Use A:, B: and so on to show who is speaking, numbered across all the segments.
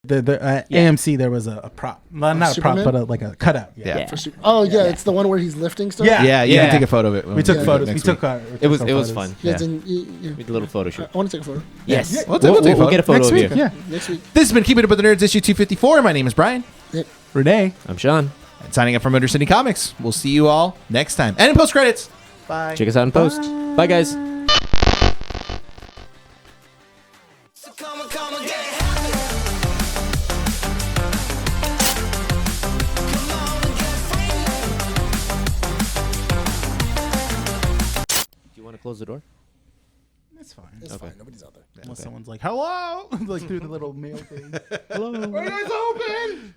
A: AMC, there was a prop. Well, not a prop, but like a cutout.
B: Yeah.
C: It's the one where he's lifting stuff.
B: Yeah, you can take a photo of it.
A: We took photos.
B: It was fun.
C: We did
B: a little photo shoot.
C: I want to take a photo.
B: Yes.
A: We'll
B: get a photo of you.
A: Yeah.
C: Next week.
B: This has been Keeping Up with the Nerds, issue 254. My name is Bryan.
A: Rene.
B: I'm Sean. And signing up from Motor City Comics. We'll see you all next time. And in post credits. Bye. Check us out in post. Bye, guys. Close the door?
A: It's fine.
C: It's fine. Nobody's out there.
A: Unless someone's like, hello! Like through the little mail thing. Hello. Are you guys open?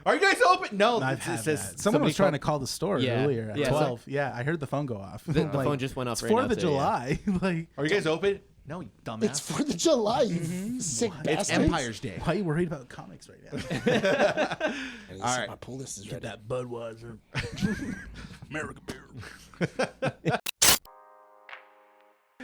B: Are you guys open? No.
A: I've had that. Someone was trying to call the store earlier at 12.
C: So
A: I heard the phone go off.
B: The phone just went off
A: right now. It's 4th of July. Like,
B: are you guys open? No, you dumbass.
C: It's 4th of July, you sick bastards.
B: It's Empire's Day.
A: Why are you worried about comics right now?
C: All right. My pull list is ready.
A: That Budweiser. American beer.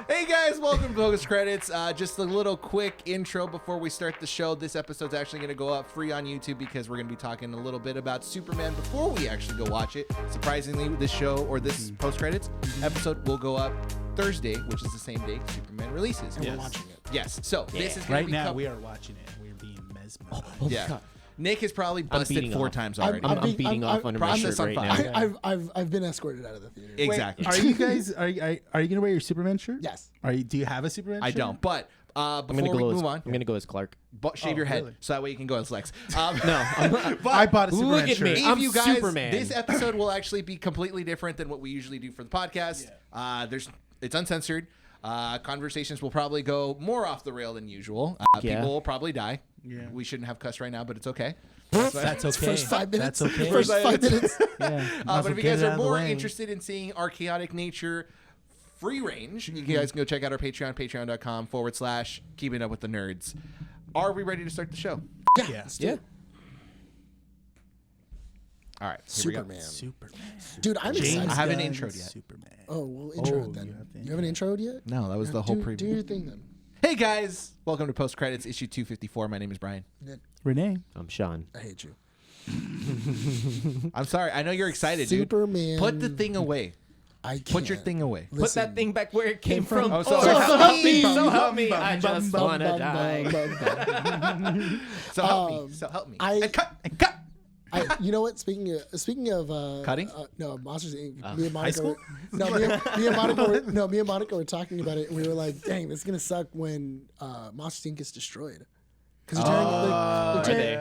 B: Hey guys, welcome to Post Credits. Just a little quick intro before we start the show. This episode's actually going to go up free on YouTube because we're going to be talking a little bit about Superman before we actually go watch it. Surprisingly, this show or this Post Credits episode will go up Thursday, which is the same day Superman releases.
C: And we're watching it.
B: Yes. So this is
A: right now. We are watching it. We're being mesmerized.
B: Yeah. God. Nick has probably busted 4 times already.
D: I'm beating off under my shirt right now.
C: I've been escorted out of the theater.
B: Exactly.
A: Wait, are you guys are you gonna wear your Superman shirt?
C: Yes.
A: Do you have a Superman shirt?
B: I don't. But before we move on,
D: I'm gonna go as Clark.
B: Shave your head so that way you can go as Lex.
D: No,
A: I bought a Superman shirt.
D: Look at me. I'm
B: you guys,
D: Superman.
B: This episode will actually be completely different than what we usually do for the podcast. It's uncensored. Conversations will probably go more off the rail than usual. People will probably die.
A: Yeah.
B: We shouldn't have cuss right now, but it's okay.
A: That's okay.
C: First 5 minutes.
A: That's okay.
C: First 5 minutes.
B: But if you guys are more interested in seeing our chaotic nature free range, you guys can go check out our Patreon, patreon.com/keeping up with the nerds. Are we ready to start the show?
C: Yeah.
B: All right.
C: Superman. Dude, I'm excited.
B: I haven't introed yet.
A: Superman.
C: Oh, we'll intro it then. You haven't introed yet?
B: No, that was the whole preview.
C: Do your thing then.
B: Hey guys, welcome to Post Credits, issue 254. My name is Bryan.
A: Rene.
D: I'm Sean.
C: I hate you.
B: I'm sorry. I know you're excited,
C: Superman.
B: dude. Put the thing away.
C: I can't.
B: Put your thing away.
D: Put that thing back where it came from.
B: Oh,
D: so help me. So help me. I just wanna die.
B: So help me. So help me. And cut.
C: You know what? Speaking of
B: cutting,
C: no, Monsters Inc. Me and
A: high school.
C: Me and Monica were talking about it, and we were like, "Dang, this is gonna suck when Monsters Inc. gets destroyed." Because
D: Are they?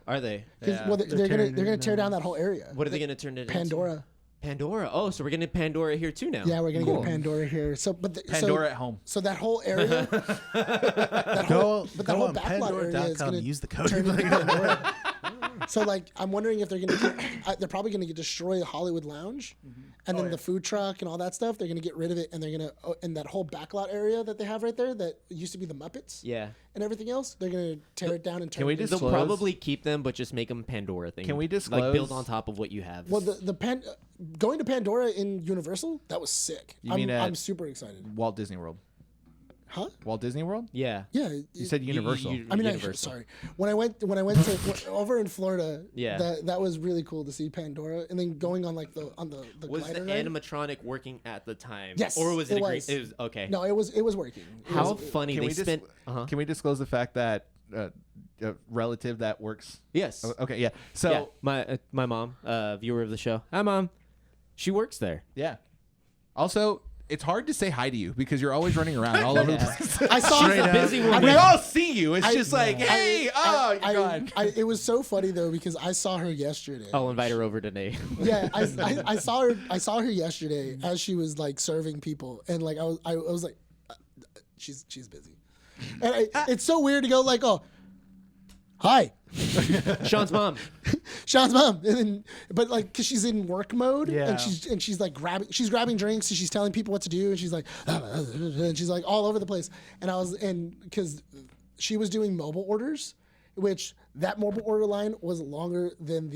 C: Are they? Well, they're gonna tear down that whole area.
D: What are they gonna turn it into?
C: Pandora.
D: Oh, so we're getting Pandora here too now.
C: Yeah, we're gonna get a Pandora here. So,
B: Pandora at home.
C: So that whole area, that whole backlot area is gonna
A: use the code.
C: turn into Pandora. So like, I'm wondering if they're they're probably gonna destroy the Hollywood Lounge, and then the food truck and all that stuff. They're gonna get rid of it, and they're gonna and that whole backlot area that they have right there that used to be the Muppets.
D: Yeah.
C: And everything else, they're gonna tear it down and turn.
B: Can we
C: it
B: disclose?
D: They'll probably keep them, but just make them Pandora things.
B: Can we disclose?
D: Like build on top of what you have.
C: Well, going to Pandora in Universal, that was sick. I'm super excited.
B: Walt Disney World.
C: Huh?
B: Walt Disney World?
D: Yeah.
C: Yeah.
B: You said Universal.
C: Universal. Sorry. When I went to over in Florida, that was really cool to see Pandora, and then going on like the
D: was
C: glider
D: the
C: ride.
D: animatronic working at the time?
C: Yes.
D: Or was it?
C: It was.
D: It was okay.
C: No, it was working.
D: How funny
B: Can
D: they
B: we
D: spent.
B: Can we disclose the fact that a relative that works?
D: Yes.
B: Okay. Yeah. So
D: my mom, viewer of the show. Hi, Mom. She works there.
B: Yeah. Also, it's hard to say hi to you because you're always running around all over the place.
C: I saw
D: a busy woman.
B: We all see you. It's just like, hey, you're gone.
C: It was so funny though because I saw her yesterday.
D: I'll invite her over today.
C: Yeah, I saw her. I saw her yesterday as she was like serving people, and like I was like, she's busy, and it's so weird to go like, oh, hi.
D: Sean's mom.
C: And then, but like, cause she's in work mode, and she's like grabbing drinks, and she's telling people what to do, and she's like, and she's like all over the place. And cause she was doing mobile orders, which that mobile order line was longer than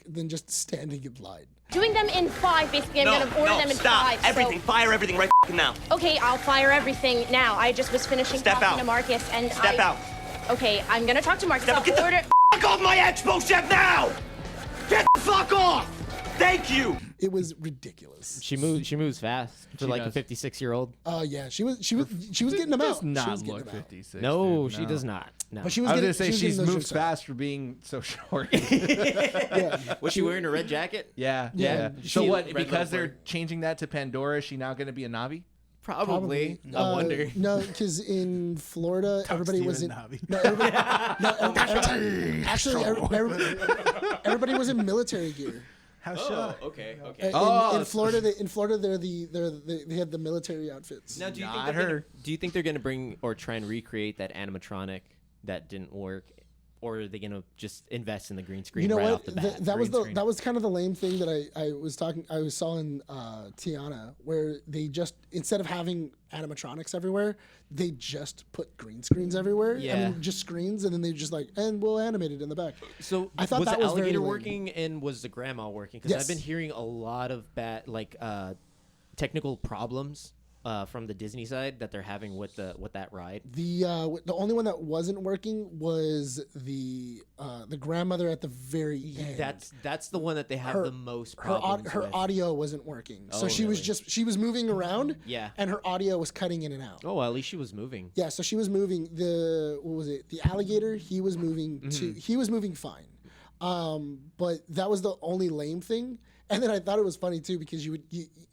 C: than just standing in line.
E: Doing them in 5, basically. I'm gonna order them in 5.
F: Everything. Fire everything right now.
E: Okay, I'll fire everything now. I just was finishing talking to Marcus, and
F: Step out.
E: Okay, I'm gonna talk to Marcus. I'll order.
F: Fuck off my expo chef now! Get the fuck off! Thank you.
C: It was ridiculous.
D: She moves fast for like
B: does.
D: a 56-year-old.
C: Yeah, she was getting them out.
B: Does not
C: she was getting
B: look
C: them out.
B: 56.
D: No,
B: dude,
D: she does not. No.
C: But she was
B: I was
C: getting,
B: gonna say
C: she was
B: she's
C: getting those
B: moves
C: shirts out.
B: fast for being so short.
C: Yeah.
D: Was she wearing a red jacket?
B: Yeah.
C: Yeah.
B: So
D: She-
B: what?
D: red
B: Because
D: little
B: they're
D: bird.
B: changing that to Pandora, is she now going to be a Navi?
D: Probably. I wonder.
C: No, because in Florida, everybody was in.
A: Steven Navi.
C: No, actually, everybody was in military gear.
A: How should I?
D: Okay.
C: In Florida, they had the military outfits.
D: Now, do you
B: Not
D: think they're
B: her.
D: gonna, do you think they're gonna bring or try and recreate that animatronic that didn't work, or are they gonna just invest in the green screen
C: You know
D: right
C: what?
D: off the bat?
C: That was kind of the lame thing that I saw in Tiana, where they just, instead of having animatronics everywhere, they just put green screens everywhere. I
D: Yeah.
C: mean, just screens, and then they just and we'll animate it in the back.
D: So
C: I thought
D: was
C: that
D: the
C: was very
D: alligator
C: lame.
D: working and was the grandma working? Because
C: Yes.
D: I've been hearing a lot of bad technical problems from the Disney side that they're having with that ride.
C: The only one that wasn't working was the grandmother at the very end.
D: That's the one that they have
C: Her-
D: the most
C: her
D: problems
C: her
D: with.
C: audio wasn't working, so
D: Oh,
C: she was
D: really?
C: moving around.
D: Yeah.
C: And her audio was cutting in and out.
D: Oh, well, at least she was moving.
C: Yeah, so she was moving. The alligator? He was moving too. He was moving fine, but that was the only lame thing. And then I thought it was funny too, because you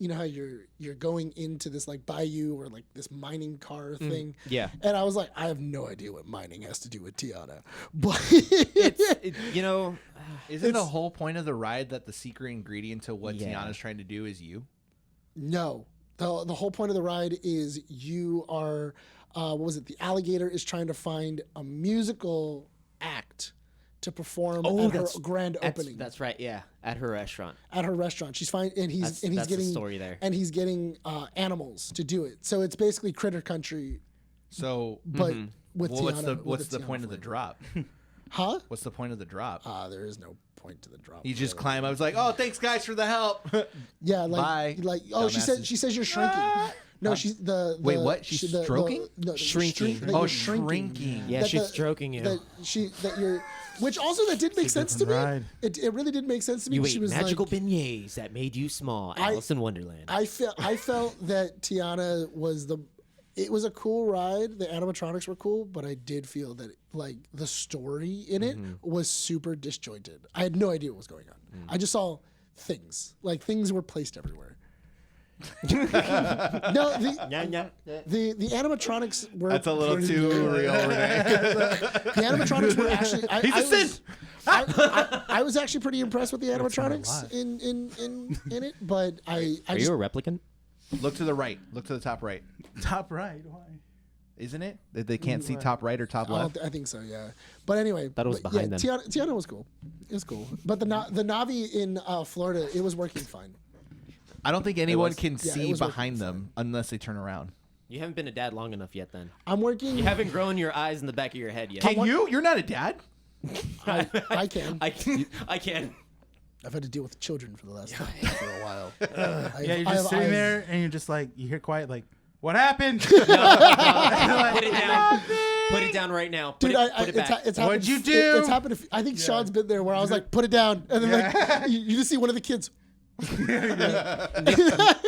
C: know how you're going into this like bayou or like this mining car thing.
D: Yeah.
C: And I was like, I have no idea what mining has to do with Tiana, but
B: Isn't the whole point of the ride that the secret ingredient to what
D: Yeah.
B: Tiana's trying to do is you?
C: no. The whole point of the ride is you are, the alligator is trying to find a musical act to perform at her grand opening.
D: That's right. Yeah, at her restaurant.
C: At her restaurant, she's fine, and he's
D: That's the
C: getting
D: story there.
C: and he's getting animals to do it. So it's basically Critter Country,
B: So,
C: but with
B: well,
C: Tiana.
B: what's the
C: Tiana
B: point of the
C: flavor.
B: drop?
C: Huh?
B: What's the point of the drop?
C: There is no point to the drop.
B: You just climb. I was like, oh, thanks guys for the help.
C: Yeah,
B: Bye,
C: oh, she
B: dumbasses.
C: says you're shrinking. No, she's the
B: Wait, what? She's stroking?
D: Shrinking.
C: that
B: Oh,
C: you're
B: shrinking.
D: Yeah,
C: That
D: she's
C: the-
D: stroking you.
C: that you're, which also that did make sense to me.
A: different ride.
C: It really did make sense to me.
D: You
C: She
D: ate
C: was
D: magical
C: like,
D: beignets that made you small. Alice in Wonderland.
C: I felt that Tiana was it was a cool ride. The animatronics were cool, but I did feel that like the story in it was super disjointed. I had no idea what was going on. I just saw things. Like things were placed everywhere. No, the animatronics were
B: That's a little
C: pretty
B: too
C: good.
B: real, Rene.
C: The animatronics were actually
B: He's a Sith.
C: I was actually pretty impressed with the animatronics in it, but I
D: Are
C: just
D: you a replicant?
B: Look to the right. Look to the top right.
A: Top right. Why?
B: Isn't it? They can't see top right or top left.
C: I think so, yeah. But anyway,
D: Thought it was behind them.
C: Tiana was cool. It was cool. But the Navi in Florida, it was working fine.
B: I don't think anyone
D: was-
B: can
C: yeah, it
B: see
C: was working
B: behind them unless they turn around.
D: You haven't been a dad long enough yet then.
C: I'm working.
D: You haven't grown your eyes in the back of your head yet.
B: Can you? You're not a dad.
C: I can.
D: I can.
C: I've had to deal with children for the last for a while.
A: Yeah, you're just sitting there and you're just like, you hear quiet, like, what happened?
D: Put it down. Put it down right now. Put
C: Dude,
D: it back.
C: it's
B: What'd
C: happened,
B: you do?
C: It's happened. I think Sean's been there where I was like, put it down, and then like you just see one of the kids.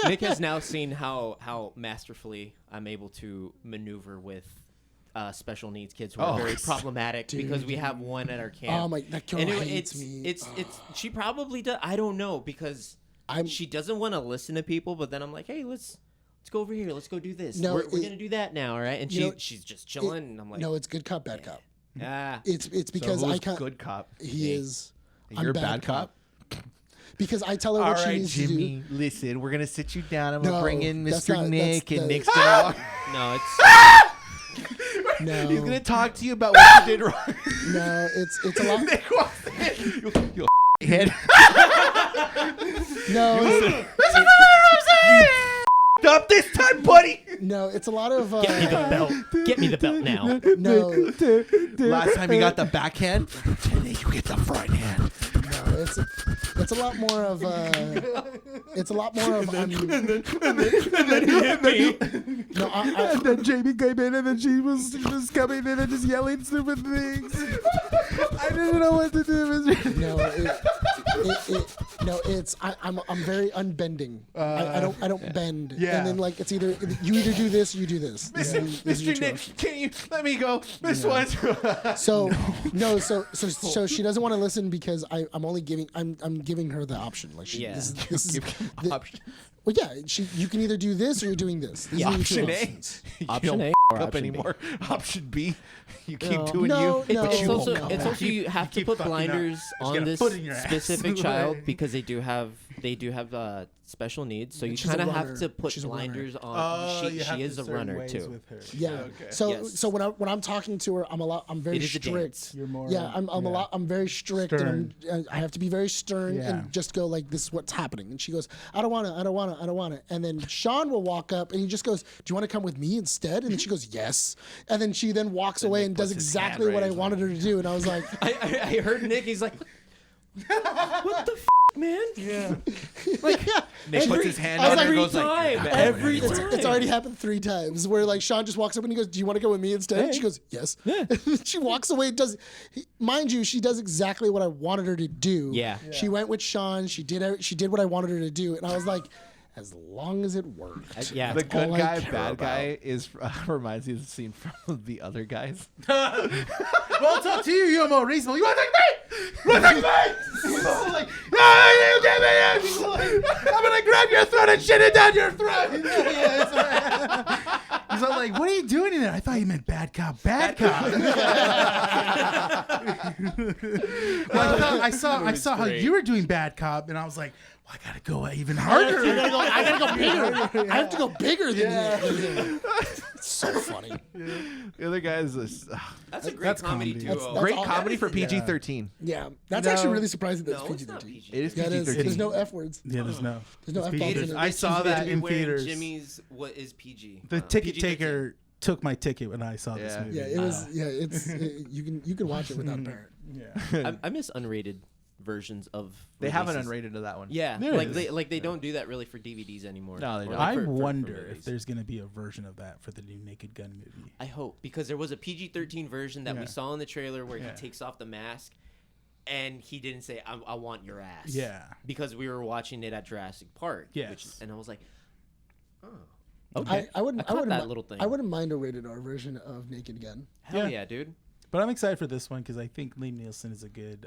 D: Nick has now seen how masterfully I'm able to maneuver with special needs kids who are very problematic because we have one at our camp.
C: Oh my, that girl hates me.
D: It's she probably does. I don't know because she doesn't want to listen to people. But then I'm like, hey, let's go over here. Let's go do this.
C: No,
D: we're gonna do that now, all right? And she's just chilling. And I'm like,
C: No, it's good cop, bad cop.
D: ah.
C: It's because
B: so
C: I
B: who's
C: can't.
B: good cop?
C: He is.
B: You're a bad cop.
C: Because I tell her
B: All
C: what she
B: right,
C: needs
B: Jimmy.
C: to do.
B: Listen, we're gonna sit you down. I'm gonna
C: No,
B: bring in
C: that's
B: Mr.
C: not-
B: Nick,
C: that's-
B: and
C: that-
B: Nick's gonna walk.
D: No, it's
C: No,
B: He's gonna talk to you about what you did wrong.
C: no, it's a lot.
B: Nick walks in. You head.
C: No,
B: Up this time, buddy.
C: no, it's a lot of.
D: get me the belt. Get me the belt now.
C: No,
B: Last time you got the backhand, today you get the front hand.
C: no, it's a lot more of. It's a lot more of.
D: And then he hit me.
C: No,
A: And then Jamie came in, and then she was coming in and just yelling stupid things. I didn't know what to do.
C: No, I'm very unbending. I don't bend.
A: Yeah.
C: And then like it's either you either do this, or you do this. This is your
B: Mr. Nick,
C: choice.
B: can you let me go? This one's.
C: So she doesn't want to listen because I'm giving her the option. Like she,
D: Yeah.
C: this is
B: Option.
C: well, yeah. You can either do this or you're doing this. These are your two
B: Option A.
C: options.
B: You
D: Option
B: don't
D: A or
B: up
D: option B?
B: anymore. Option B. You keep
D: No.
B: doing
C: No,
B: you.
C: no.
B: but you
D: It's
B: won't
D: also,
B: come back.
D: you have to
A: keep
D: put
A: fucking up.
D: blinders
A: Just
D: on
A: get a
D: this
A: foot in your ass.
D: specific child because they do have special needs. So you
C: She's a
D: kind of
C: runner.
D: have to put
C: She's a runner.
D: blinders on.
A: Oh, you
D: she
A: have
D: is
A: to
D: a
A: certain
D: runner
A: ways
D: too.
A: with her.
C: Yeah.
A: Okay.
C: So
D: Yes.
C: so when I'm talking to her, I'm very
D: It is a
C: strict.
D: dance.
A: You're more.
C: Yeah, I'm very strict,
A: Stern.
C: and I have to be very stern
A: Yeah.
C: and just go like, "This is what's happening." And she goes, "I don't want to." And then Sean will walk up and he just goes, "Do you want to come with me instead?" And then she goes, "Yes." And then she walks away
B: Nick
C: and does
B: puts his
C: exactly
B: hand
C: what I
B: raised,
C: wanted her to do. And I was like,
D: I heard Nick. He's like, "What the man?"
A: Yeah.
B: Nick puts his hand
C: I was
B: on her and
C: like,
B: goes like,
D: time, every
C: it's,
D: time.
C: it's already happened 3 times where like Sean just walks up and he goes, "Do you want to go with me instead?" And she goes, "Yes." She walks away. Mind you, she does exactly what I wanted her to do.
D: Yeah.
C: She went with Sean. She did what I wanted her to do, and I was like, as long as it worked.
D: Yeah.
B: the good
C: all I
B: guy,
C: care
B: bad
C: about.
B: guy is reminds me of the scene from The Other Guys.
A: Well, it's up to you. You're more reasonable. You want to take me? You want to take me? He's like, no, you give me it. He's like, I'm gonna grab your throat and shit it down your throat. He's all like, what are you doing in there? I thought you meant bad cop, bad cop. Well, I saw how you were doing bad cop, and I was like, well, I gotta go even harder.
C: I gotta go bigger. I have to go bigger than you. It's so funny.
B: The Other Guys is
D: That's a great
A: That's
D: comedy
A: comedy.
D: duo.
C: That's
B: great
C: all-
B: comedy for PG-13.
C: Yeah, that's
A: No.
C: actually really surprising. That's
D: No, it's not
C: PG-13.
D: PG.
B: It is
C: Yeah, it is.
B: PG-13.
C: There's no F words.
A: Yeah, there's no
C: There's no
A: it's
C: F-bombs
A: PG.
C: in it.
A: I saw that in
D: Wearing
A: theaters.
D: Jimmy's what is PG?
A: The ticket
D: PG-13.
A: taker took my ticket when I saw this
B: Yeah.
A: movie.
C: Yeah, it was. Yeah, it's you can watch it without a parent.
A: Yeah.
D: I miss unrated versions of.
B: They have an
D: releases.
B: unrated of that one.
D: Yeah,
A: There
D: like
A: is.
D: they don't do that really for DVDs anymore.
B: No, they
D: Or
B: don't.
D: like
A: I
D: for
A: wonder if
D: movies.
A: there's going to be a version of that for the new Naked Gun movie.
D: I hope because there was a PG-13 version that
A: Yeah.
D: we saw in the trailer where
A: Yeah.
D: he takes off the mask, and he didn't say I want your ass.
A: Yeah.
D: Because we were watching it at Jurassic Park.
A: Yes.
D: And I was like, oh, okay.
C: I wouldn't.
D: I caught
C: wouldn't.
D: that little thing.
C: I wouldn't mind a rated R version of Naked Gun.
D: Hell
A: Yeah.
D: yeah, dude.
A: But I'm excited for this one because I think Liam Neeson is a good.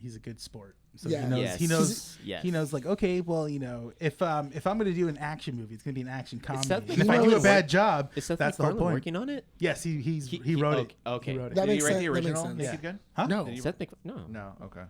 A: He's a good sport. So
C: Yeah.
A: he knows.
D: Yes.
A: He knows.
D: Yes.
A: He knows. Like, okay, well, if I'm going to do an action movie, it's going to be an action comedy.
D: Seth
A: And if I do a
D: MacFarlane
A: bad job,
D: Is Seth
A: that's the whole
D: MacFarlane
A: point.
D: working on it?
A: Yes, he wrote it.
D: Okay.
A: He wrote it.
C: That
B: Did
C: makes
B: he write
C: sense.
B: the
C: That makes
B: original
C: sense.
B: Naked Gun?
A: Huh?
C: No,
D: Seth no.
B: No. Okay.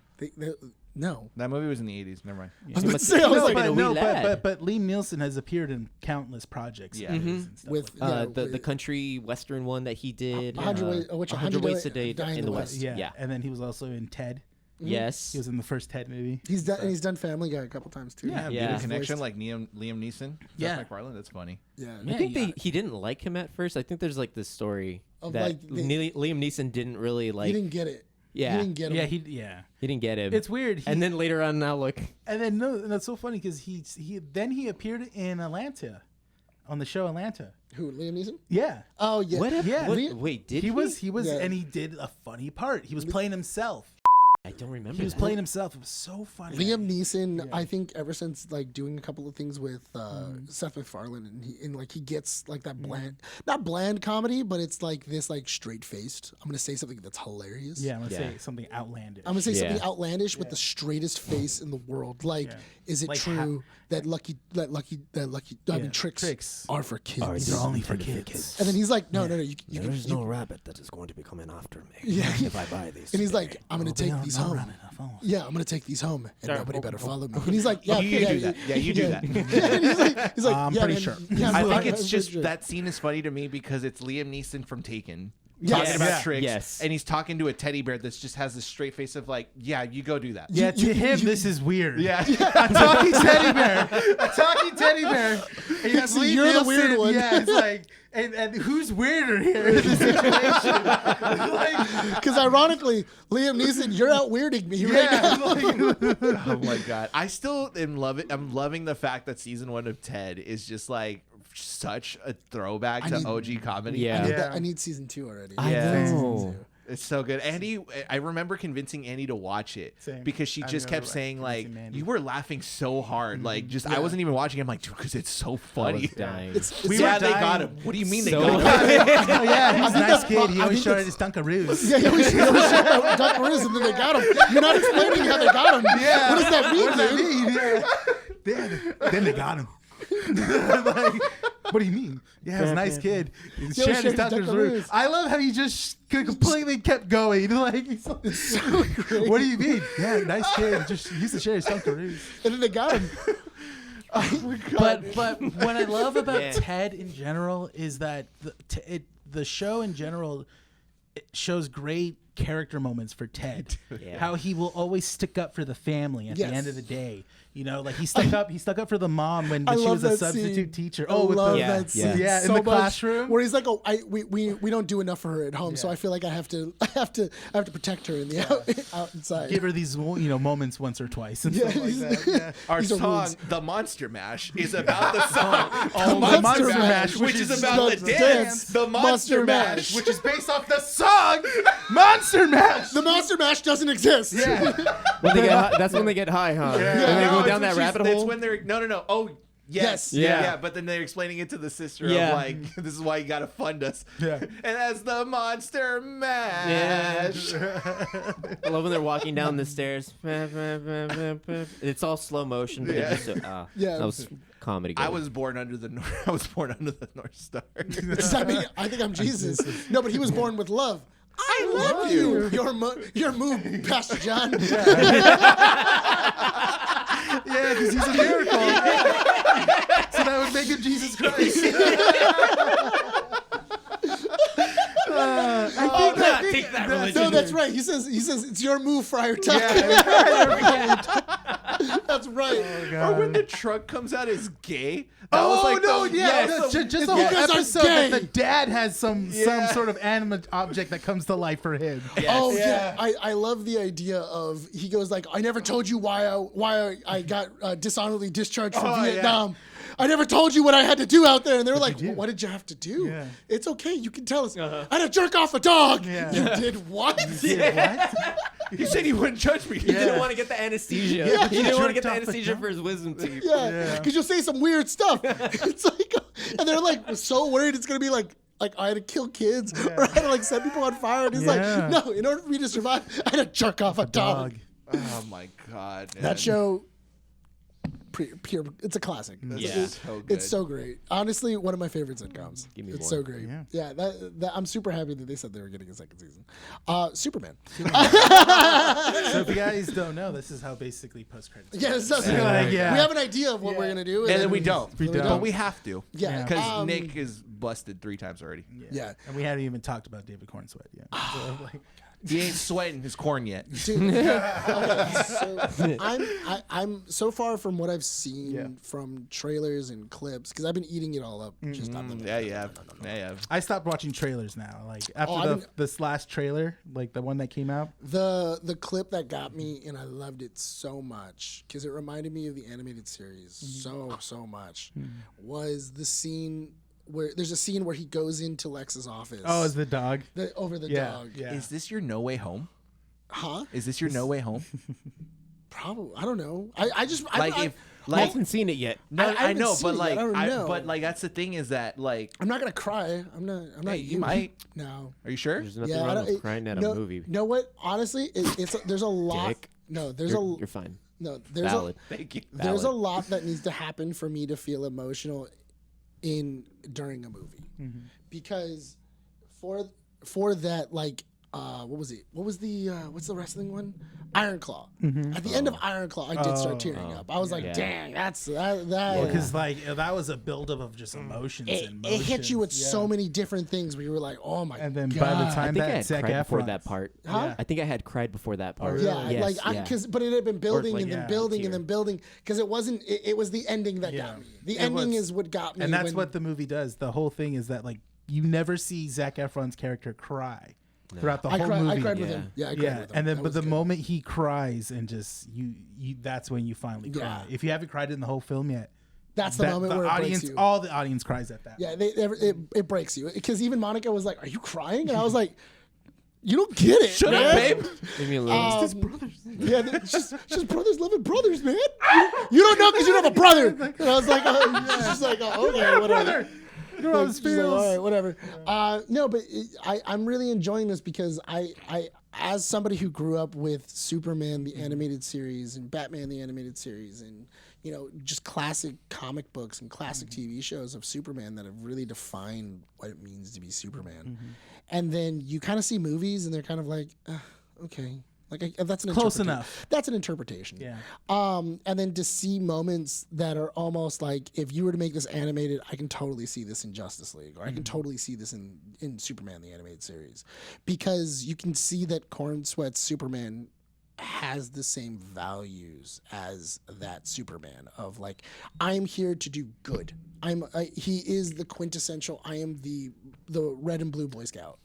C: no.
B: That movie was in the 80s. Never mind.
C: I was about to say, I was
A: No,
C: like,
D: been a wee lad.
A: but Liam Neeson has appeared in countless projects.
B: Yeah.
A: and stuff
C: with
A: like
C: yeah,
D: The
C: with-
D: country western one that he did.
C: 100 Ways- which
D: 100 Ways to Die in the West.
A: that. Yeah.
D: Yeah.
A: And then he was also in Ted.
D: Yes.
A: He was in the first Ted movie.
C: he's done Family Guy a couple times too.
A: Yeah.
D: Yeah.
B: The connection
C: Voiced-
B: like Liam Neeson.
A: Yeah.
B: Seth MacFarlane. That's funny.
C: Yeah.
D: I think he didn't like him at first. I think there's like this story
C: Of,
D: that
C: like,
D: Liam Neeson didn't really like.
C: He didn't get it.
D: Yeah.
C: He didn't get him.
A: Yeah.
D: He didn't get him.
A: It's weird.
D: and then later on, now look.
A: And then and that's so funny because he appeared in Atlanta, on the show Atlanta.
C: Who? Liam Neeson?
A: Yeah.
C: Oh yeah.
D: What?
A: Yeah.
D: What,
C: Liam-
D: wait, did he?
A: He was
C: Yeah.
A: and he did a funny part. He was playing himself.
D: I don't remember.
A: He was
D: that.
A: playing himself. It was so funny.
C: Liam Neeson, I think ever since like doing a couple of things with Seth MacFarlane, and like he gets like that bland, not bland comedy, but it's like this like straight faced. I'm gonna say something that's hilarious.
A: Yeah, I'm gonna
D: Yeah.
A: say something outlandish.
C: I'm gonna say something
D: Yeah.
C: outlandish with the straightest face in the world. Like, is it
A: Like
C: true that tricks are for kids?
A: These are only for kids.
C: And then he's like, no, you
F: There's
C: can.
F: no rabbit that is going to be coming after me
C: Yeah.
F: if I buy these.
C: And he's
F: today.
C: like, I'm gonna take these home. Yeah, I'm gonna take these home, and
D: Sorry,
C: nobody better follow me. And he's like, yeah,
B: You do that. Yeah, you do that.
C: And he's like,
A: I'm
C: yeah,
A: pretty
C: man,
A: sure.
C: yeah,
B: I
C: I'm
B: think
C: pretty
B: it's just
C: sure.
B: that scene is funny to me because it's Liam Neeson from Taken.
C: Yes.
B: Talking about
A: Yeah.
B: tricks,
D: Yes.
B: and he's talking to a teddy bear that just has this straight face of like, yeah, you go do that.
A: Yeah, to him, this is weird.
B: Yeah.
A: A talking teddy bear. A talking teddy bear. And you have
C: So
A: Liam
C: you're the
A: Neeson.
C: weird one.
A: Yeah, it's like, and who's weirder here in this situation? Like,
C: Because ironically, Liam Neeson, you're out weirding me right now.
B: Oh my god, I still am loving the fact that season 1 of Ted is just like such a throwback to OG comedy.
D: Yeah.
C: I need season 2 already.
D: I know.
B: It's so good. Andy, I remember convincing Andy to watch it because she just kept saying like, you were laughing so hard. Like I wasn't even watching. I'm like, dude, because it's so funny.
D: Dying.
B: They got him. What do you mean they got him?
A: Oh yeah, he's a nice kid. He always showed his Dunkaroos.
C: Yeah, he always showed Dunkaroos and then they got him. You're not explaining how they got him.
A: Yeah.
C: What does that mean,
A: Then they got him. Like, what do you mean? Yeah, he's a nice kid. He's sharing his Dunkaroos. I love how he just completely kept going. Like, it's so great. What do you mean? Yeah, nice kid. Just used to share his Dunkaroos.
C: And then they got him.
A: But what I love about Ted in general is that the show in general it shows great character moments for Ted. How he will always stick up for the family at the end of the day. You know, like he stuck up for the mom when she was a substitute teacher.
C: I love that scene.
A: Yeah,
C: so
A: in the classroom
C: where he's like, "Oh, we don't do enough for her at home, so I feel like I have to protect her in the outside.
A: Give her these moments once or twice and stuff like that." Yeah.
B: Our song, "The Monster Mash," is about the song.
C: The Monster Mash,
B: which is about the dance. The Monster Mash,
A: which is based off the song Monster Mash.
C: The Monster Mash doesn't exist.
A: Yeah.
D: That's when they get high, huh?
C: Yeah.
D: And they go down that rabbit hole.
B: It's when they're no. Oh. Yes.
D: Yeah.
B: But then they're explaining it to the sister of like, this is why you gotta fund us.
A: Yeah.
B: And that's the Monster Mash.
D: I love when they're walking down the stairs. It's all slow motion, but they're just that was comedy.
B: I was born under the North Star.
C: Does that mean I think I'm Jesus? No, but he was born with love. I love you. Your move, Pastor John.
A: Yeah, because he's a miracle. So that would make him Jesus Christ. I think
D: that religion.
C: No, that's right. He says it's your move, Friar Tuck. That's right.
B: Or when the truck comes out as gay.
A: Just the whole
C: guys are
A: episode
C: gay.
A: that the dad has some sort of animate object that comes to life for him.
C: Yes. I love the idea of he goes like, I never told you why I got dishonorably discharged from Vietnam. Yeah. I never told you what I had to do out there. And they were like, well, what did you have to do?
A: Yeah.
C: It's okay. You can tell us. I had to jerk off a dog.
A: Yeah.
C: You did what?
A: What?
B: He said he wouldn't judge me.
D: He didn't want to get the anesthesia.
C: Yeah.
D: He didn't want to get the anesthesia for his wisdom teeth.
C: Yeah, because you'll say some weird stuff. It's like, and they're like so worried it's gonna be like I had to kill kids or I had to like set people on fire. And he's like, no, in order for me to survive, I had to jerk off a dog.
B: Oh my God, man.
C: That show. Pure, it's a classic.
B: So good.
C: It's so great. Honestly, one of my favorite sitcoms.
D: Give me
C: it's
D: more.
C: so great. Yeah, that I'm super happy that they said they were getting a second season. Superman.
A: So if you guys don't know, this is how basically post credits.
C: Yeah, it's we have an idea of what we're gonna do,
B: and then we don't.
A: We don't.
B: But we have to.
C: Yeah,
B: because Nick is busted 3 times already.
C: Yeah,
A: and we hadn't even talked about David Corn Sweat yet. So,
B: he ain't sweating his corn yet.
C: Dude, I'm so far from what I've seen from trailers and clips because I've been eating it all up.
B: Yeah.
A: I stopped watching trailers now. Like after this last trailer, like the one that came out.
C: The clip that got me and I loved it so much because it reminded me of the animated series so much was the scene. There's a scene where he goes into Lex's office.
A: Oh, is the dog?
C: Over the dog.
A: Yeah.
B: Is this your No Way Home?
C: Huh?
B: Is this your No Way Home?
C: Probably. I don't know. I
D: haven't seen it yet.
B: No, I know, but
C: like, I don't know.
B: but like that's the thing is that like
C: I'm not gonna cry. I'm not.
B: Hey, you might.
C: No.
B: Are you sure?
D: There's nothing wrong with crying at a movie.
C: Know what? Honestly, there's a lot.
D: Dick.
C: No, there's
D: You're fine.
C: No, there's
D: Valid.
B: Thank you.
C: There's a lot that needs to happen for me to feel emotional during a movie because for that like what was it? What was the what's the wrestling one? Iron Claw. At the end of Iron Claw, I did start tearing up. I was like, dang, that's that.
A: Because like that was a buildup of just emotions.
C: It hit you with so many different things where you were like, oh my god.
A: And then by the time that Zac
D: Efron before
A: Efron
D: that part.
C: Huh?
D: I think I had cried before that part.
C: Yeah,
D: yes,
C: but it had been building
D: like,
C: and then building and then building because it wasn't. It was the ending that got me. The ending is what got me.
A: And that's what the movie does. The whole thing is that like you never see Zac Efron's character cry. Throughout the whole movie.
C: I cried with him. Yeah, I cried with him.
A: And then, but the moment he cries and just you that's when you finally cry. If you haven't cried in the whole film yet,
C: That's the moment where it breaks you.
A: All the audience cries at that.
C: Yeah, it breaks you because even Monica was like, "Are you crying?" And I was like, "You don't get it,
B: Shut
C: man.
B: up, babe.
D: Leave me alone.
C: Yeah, it's just brothers loving brothers, man. You don't know because you don't have a brother." And I was like, she's just like, okay, whatever.
A: You don't have his
C: She's like,
A: feels.
C: all right, whatever. No, but I'm really enjoying this because I as somebody who grew up with Superman the animated series and Batman the animated series and just classic comic books and classic TV shows of Superman that have really defined what it means to be Superman. And then you kind of see movies and they're kind of like, okay. Like that's an
A: Close enough.
C: That's an interpretation.
A: Yeah.
C: And then to see moments that are almost like, if you were to make this animated, I can totally see this in Justice League, or I can totally see this in Superman the animated series, because you can see that Corn Sweat's Superman has the same values as that Superman of like, I'm here to do good. He is the quintessential. I am the red and blue Boy Scout.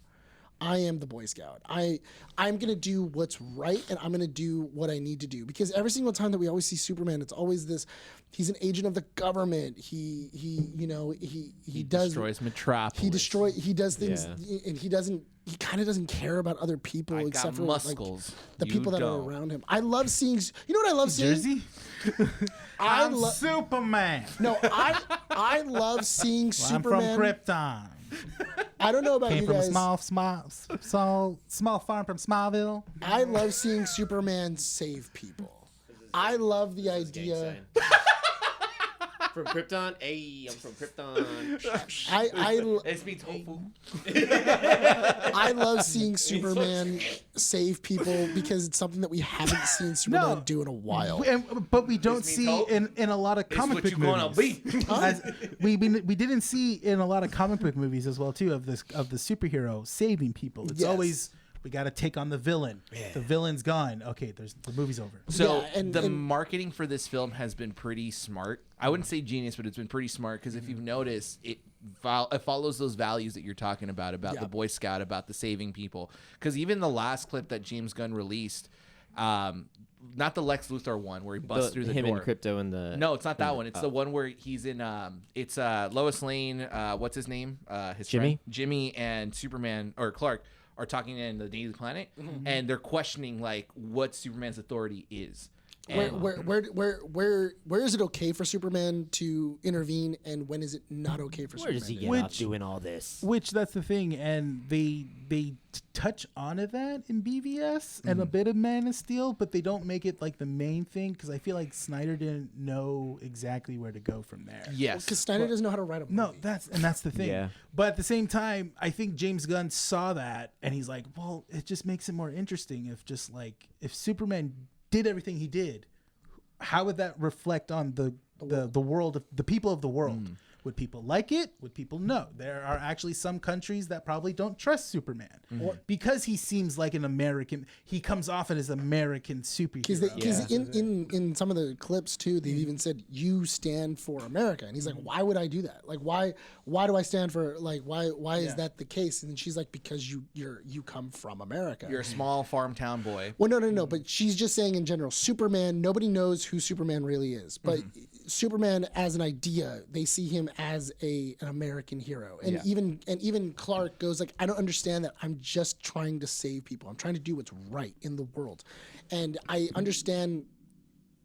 C: I am the Boy Scout. I'm gonna do what's right, and I'm gonna do what I need to do. Because every single time that we always see Superman, it's always this: he's an agent of the government. He
B: destroys Metropolis.
C: He does things, and he kind of doesn't care about other people except for like the people that are around him. I love seeing. You know what I love seeing?
A: Jersey. I'm Superman.
C: No, I love seeing Superman.
A: I'm from Krypton.
C: I don't know about
A: Came
C: you
A: from
C: guys.
A: a small farm from Smallville.
C: I love seeing Superman save people. I love the idea.
D: From Krypton? Hey, I'm from Krypton.
B: It's me, Tofu.
C: I love seeing Superman save people because it's something that we haven't seen Superman do in a while.
A: But we don't see in a lot of comic book movies. We didn't see in a lot of comic book movies as well too of the superhero saving people. It's always, we got to take on the villain. Yeah. The villain's gone. Okay, the movie's over.
B: So the marketing for this film has been pretty smart. I wouldn't say genius, but it's been pretty smart because if you've noticed, it follows those values that you're talking about the Boy Scout, about the saving people. Because even the last clip that James Gunn released, not the Lex Luthor one where he busts through the door.
D: Him and Crypto and the...
B: No, it's not that one. It's the one where he's in... it's Lois Lane, what's his name? His
D: Jimmy?
B: friend. Jimmy and Superman, or Clark, are talking in the Daily Planet, and they're questioning like what Superman's authority is.
C: Where is it okay for Superman to intervene, and when is it not okay for Superman?
D: Where does he get off doing all this?
A: Which that's the thing, and they touch on that in BVS and a bit of Man of Steel, but they don't make it like the main thing because I feel like Snyder didn't know exactly where to go from there.
B: Yes,
C: because Snyder doesn't know how to write a movie.
A: No, that's the thing. Yeah. But at the same time, I think James Gunn saw that and he's like, well, it just makes it more interesting if Superman did everything he did, how would that reflect on the world of the people of the world? Would people like it? Would people know? There are actually some countries that probably don't trust Superman because he seems like an American. He comes off as an American superhero.
C: Because in some of the clips too, they've even said, "You stand for America," and he's like, "Why would I do that? Like, why do I stand for why is that the case?" And she's like, "Because you come from America.
B: You're a small farm town boy."
C: Well, no. But she's just saying in general, Superman. Nobody knows who Superman really is, but Superman as an idea, they see him as an American hero, and even Clark goes like, "I don't understand that. I'm just trying to save people. I'm trying to do what's right in the world," and I understand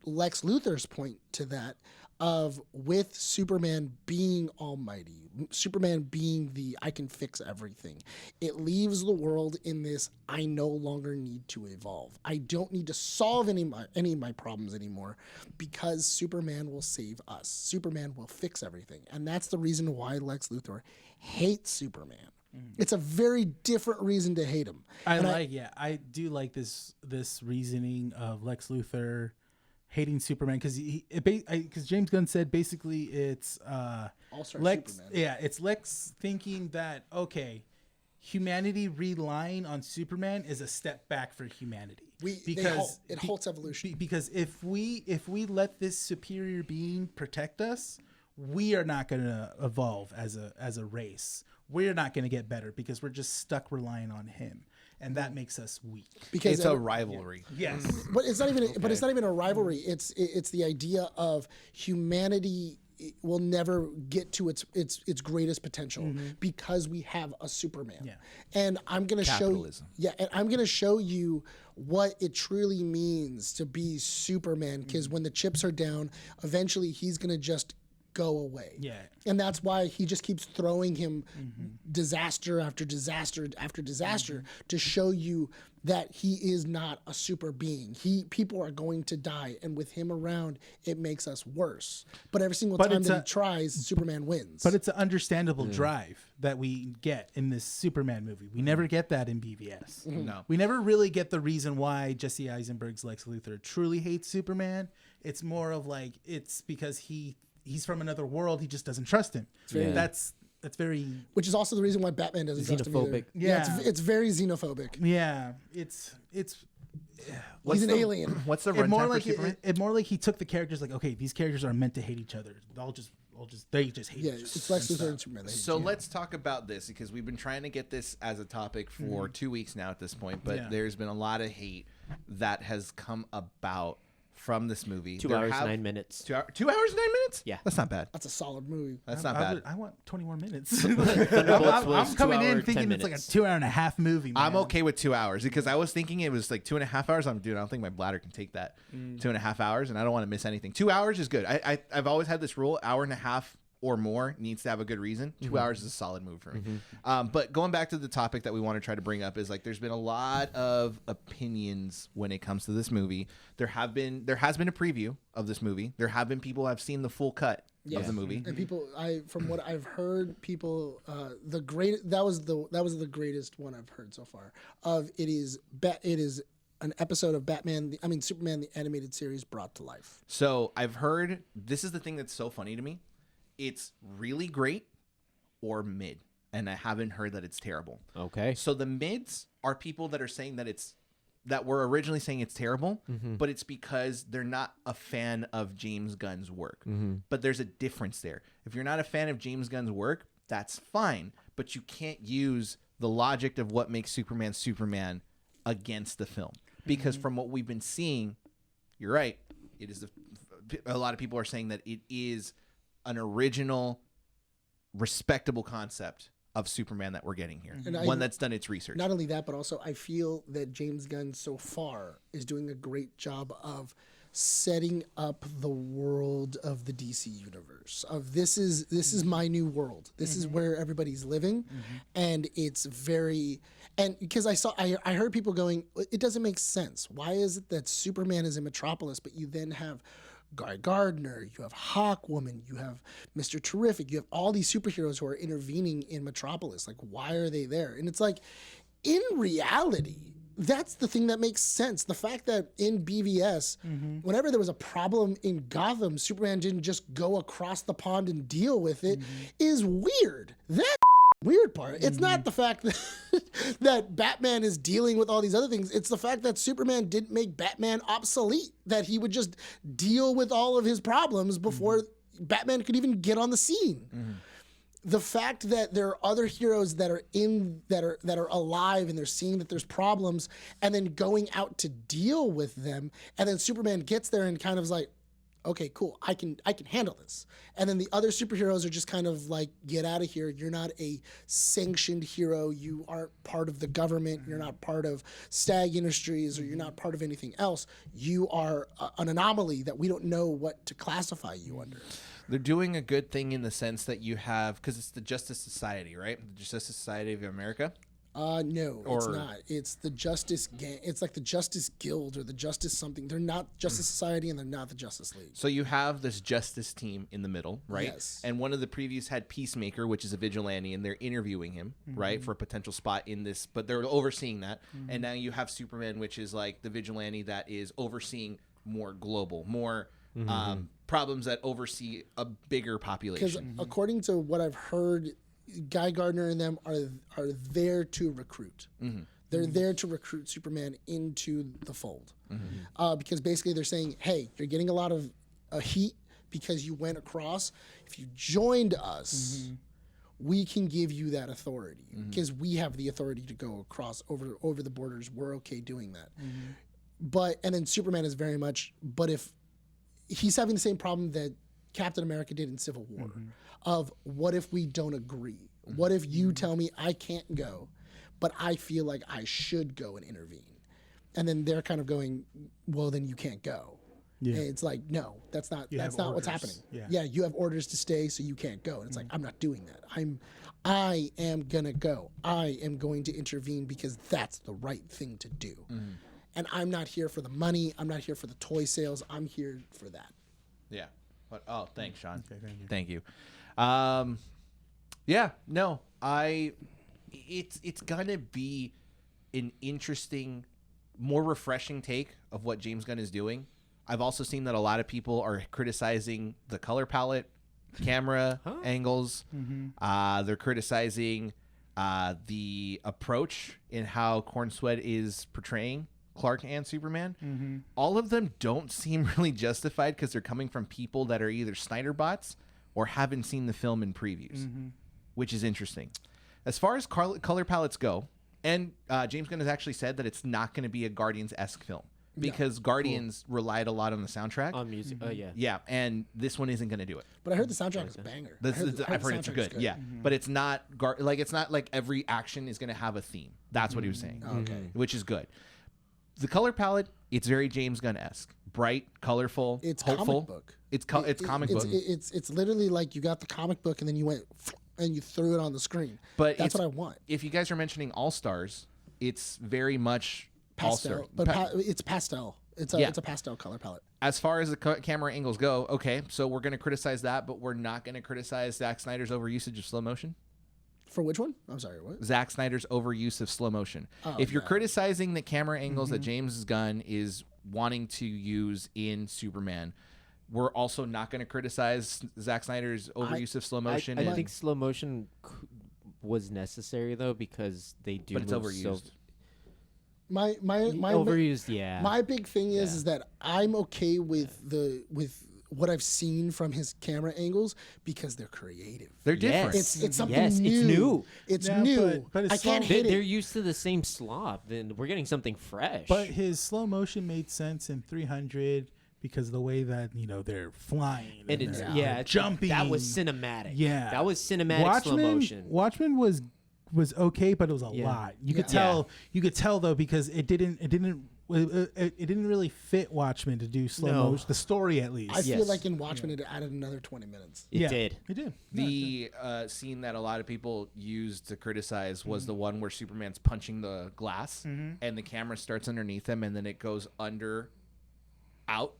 C: Lex Luthor's point to that of with Superman being almighty, Superman being the I can fix everything. It leaves the world in this I no longer need to evolve. I don't need to solve any of my problems anymore because Superman will save us. Superman will fix everything. And that's the reason why Lex Luthor hates Superman. It's a very different reason to hate him.
A: I do like this reasoning of Lex Luthor hating Superman because James Gunn said basically it's Lex. Superman. Yeah, it's Lex thinking that humanity relying on Superman is a step back for humanity.
C: It halts evolution.
A: Because if we let this superior being protect us, we are not going to evolve as a race. We're not going to get better because we're just stuck relying on him. And that makes us weak.
B: Because it's a rivalry.
A: Yeah. Yes.
C: But it's not even. But it's not even a rivalry. It's the idea of humanity it will never get to its greatest potential because we have a Superman.
A: Yeah.
C: And I'm gonna
B: Capitalism.
C: and I'm gonna show you what it truly means to be Superman. Because when the chips are down, eventually he's gonna just go away.
A: Yeah.
C: And that's why he just keeps throwing him disaster after disaster after disaster to show you that he is not a super being. People are going to die, and with him around, it makes us worse. But every single time that he tries, Superman wins.
A: But it's an understandable drive that we get in this Superman movie. We never get that in BVS.
B: No.
A: We never really get the reason why Jesse Eisenberg's Lex Luthor truly hates Superman. It's more of like, it's because he's from another world. He just doesn't trust him. That's very...
C: Which is also the reason why Batman doesn't trust him either.
A: Yeah.
C: It's very xenophobic.
A: Yeah. It's
C: He's an alien.
B: What's the
A: it
B: runtime
A: more
B: for
A: like
B: Superman?
A: it more like he took the characters like, okay, these characters are meant to hate each other. They just hate
C: Yeah,
A: each other.
C: it's Lex Luthor and Superman.
B: So let's talk about this, because we've been trying to get this as a topic for 2 weeks now at this point, but there's been a lot of hate that has come about from this movie.
D: 2 hours, 9 minutes.
B: 2 hours, 9 minutes?
D: Yeah.
B: That's not bad.
C: That's a solid movie.
B: That's not bad.
A: I want 20 more minutes.
D: Thunderbolts was
A: I'm coming
D: 2
A: in
D: hours,
A: thinking
D: 10
A: it's like a
D: minutes.
A: 2.5 movie. Man.
B: I'm okay with 2 hours, because I was thinking it was like 2.5 hours. I don't think my bladder can take that 2.5 hours, and I don't want to miss anything. 2 hours is good. I've always had this rule: hour and a half or more needs to have a good reason. 2 hours is a solid move for me. But going back to the topic that we want to try to bring up is, like, there's been a lot of opinions when it comes to this movie. There has been a preview of this movie. There have been people who have seen the full cut of the movie.
C: And people, from what I've heard, people, that was the greatest one I've heard so far. It is an episode of Superman the Animated Series brought to life.
B: So I've heard, this is the thing that's so funny to me. It's really great or mid, and I haven't heard that it's terrible.
D: Okay.
B: So the mids are people that are saying that were originally saying it's terrible, but it's because they're not a fan of James Gunn's work. But there's a difference there. If you're not a fan of James Gunn's work, that's fine, but you can't use the logic of what makes Superman Superman against the film. Because from what we've been seeing, you're right, it is a lot of people are saying that it is an original, respectable concept of Superman that we're getting here. And one that's done its research.
C: Not only that, but also I feel that James Gunn so far is doing a great job of setting up the world of the DC universe. Of this is my new world. This is where everybody's living, and it's very. And because I heard people going, it doesn't make sense. Why is it that Superman is in Metropolis, but you then have Guy Gardner, you have Hawkwoman, you have Mr. Terrific, you have all these superheroes who are intervening in Metropolis. Like, why are they there? And it's like, in reality, that's the thing that makes sense. The fact that in BVS, whenever there was a problem in Gotham, Superman didn't just go across the pond and deal with it is weird. That weird part. It's not the fact that Batman is dealing with all these other things. It's the fact that Superman didn't make Batman obsolete, that he would just deal with all of his problems before Batman could even get on the scene. The fact that there are other heroes that are alive, and they're seeing that there's problems and then going out to deal with them, and then Superman gets there and kind of is like, okay, cool, I can handle this. And then the other superheroes are just kind of like, get out of here. You're not a sanctioned hero. You aren't part of the government. You're not part of Stag Industries, or you're not part of anything else. You are an anomaly that we don't know what to classify you under.
B: They're doing a good thing in the sense that you have, because it's the Justice Society, right? The Justice Society of America.
C: No, it's not. It's the Justice Gang. It's like the Justice Guild or the Justice something. They're not Justice Society, and they're not the Justice League.
B: So you have this Justice team in the middle, right?
C: Yes.
B: And one of the previews had Peacemaker, which is a vigilante, and they're interviewing him, right, for a potential spot in this. But they're overseeing that. And now you have Superman, which is like the vigilante that is overseeing more global, more problems that oversee a bigger population.
C: Because according to what I've heard, Guy Gardner and them are there to recruit. They're there to recruit Superman into the fold. Because basically they're saying, hey, you're getting a lot of heat because you went across. If you joined us, we can give you that authority, because we have the authority to go across over the borders. We're okay doing that. And then Superman is very much, but if he's having the same problem that Captain America did in Civil War, of what if we don't agree? What if you tell me I can't go, but I feel like I should go and intervene? And then they're kind of going, well, then you can't go. Yeah. And it's like, no, that's not what's happening. Yeah, you have orders to stay, so you can't go. And it's like, I'm not doing that. I am gonna go. I am going to intervene because that's the right thing to do. And I'm not here for the money. I'm not here for the toy sales. I'm here for that.
B: Yeah. But thanks, Sean.
A: Okay, thank you.
B: Thank you. Yeah. No. It's gonna be an interesting, more refreshing take of what James Gunn is doing. I've also seen that a lot of people are criticizing the color palette, camera angles. They're criticizing the approach in how Cornsweet is portraying Clark and Superman. All of them don't seem really justified because they're coming from people that are either Snyder bots or haven't seen the film in previews, which is interesting. As far as color palettes go, and James Gunn has actually said that it's not going to be a Guardians-esque film. Because Guardians relied a lot on the soundtrack.
D: On music, yeah.
B: Yeah, and this one isn't going to do it.
C: But I heard the soundtrack is a banger.
B: I've heard it's good. Yeah, but it's not it's not like every action is going to have a theme. That's what he was saying.
C: Okay.
B: Which is good. The color palette, it's very James Gunn-esque. Bright, colorful,
C: It's
B: hopeful.
C: comic book.
B: It's comic book.
C: It's literally like you got the comic book and then you went and you threw it on the screen.
B: But
C: that's what I want.
B: If you guys are mentioning All-Stars, it's very much
C: Pastel, but it's pastel. It's a pastel color palette.
B: As far as the camera angles go, okay, so we're going to criticize that, but we're not going to criticize Zack Snyder's overusage of slow motion.
C: For which one? I'm sorry, what?
B: Zack Snyder's overuse of slow motion. If you're criticizing the camera angles that James Gunn is wanting to use in Superman, we're also not going to criticize Zack Snyder's overuse of slow motion.
D: I think slow motion was necessary though because they do.
B: But it's overused.
C: My
D: overused, yeah.
C: My big thing is that I'm okay with what I've seen from his camera angles because they're creative.
B: They're different.
C: It's something new. It's new.
A: But
C: I can't hate
D: They're
C: it.
D: used to the same slop. Then we're getting something fresh.
A: But his slow motion made sense in 300 because of the way that they're flying
D: and it's
A: jumping.
D: That was cinematic.
A: Yeah,
D: that was cinematic slow motion.
A: Watchmen was okay, but it was a lot. You could tell. You could tell though because it didn't really fit Watchmen to do slow motion. The story, at least.
C: I feel like in Watchmen it added another 20 minutes.
D: It did.
B: The scene that a lot of people used to criticize was the one where Superman's punching the glass and the camera starts underneath him and then it goes out.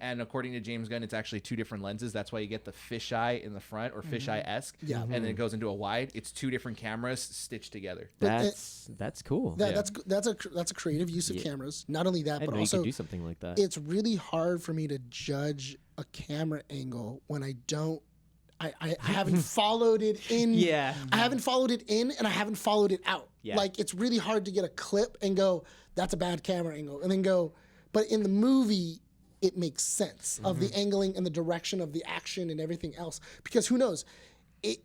B: And according to James Gunn, it's actually two different lenses. That's why you get the fisheye in the front or fisheye-esque. Yeah. And then it goes into a wide. It's two different cameras stitched together.
D: That's cool.
C: That's a creative use of cameras. Not only that, but also
D: you could do something like that.
C: It's really hard for me to judge a camera angle when I haven't followed it in.
D: Yeah.
C: I haven't followed it in and I haven't followed it out.
D: Yeah.
C: Like it's really hard to get a clip and go, that's a bad camera angle. And then go, but in the movie, it makes sense of the angling and the direction of the action and everything else. Because who knows?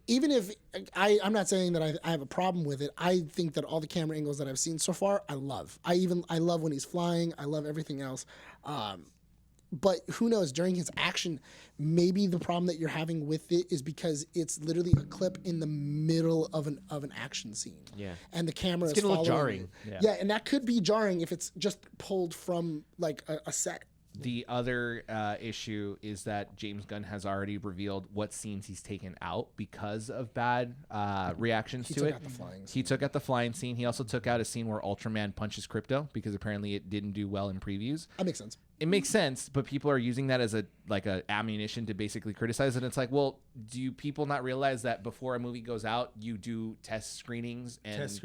C: Even if I'm not saying that I have a problem with it, I think that all the camera angles that I've seen so far, I love. I love when he's flying. I love everything else. But who knows? During his action, maybe the problem that you're having with it is because it's literally a clip in the middle of an action scene.
D: Yeah.
C: And the camera
D: it's
C: is following
D: jarring.
C: Yeah, and that could be jarring if it's just pulled from like a set.
B: The other issue is that James Gunn has already revealed what scenes he's taken out because of bad reactions to it. He took out the flying scene. He also took out a scene where Ultraman punches Crypto because apparently it didn't do well in previews.
C: That makes sense.
B: It makes sense, but people are using that as a ammunition to basically criticize it. It's like, well, do people not realize that before a movie goes out, you do test screenings and
A: test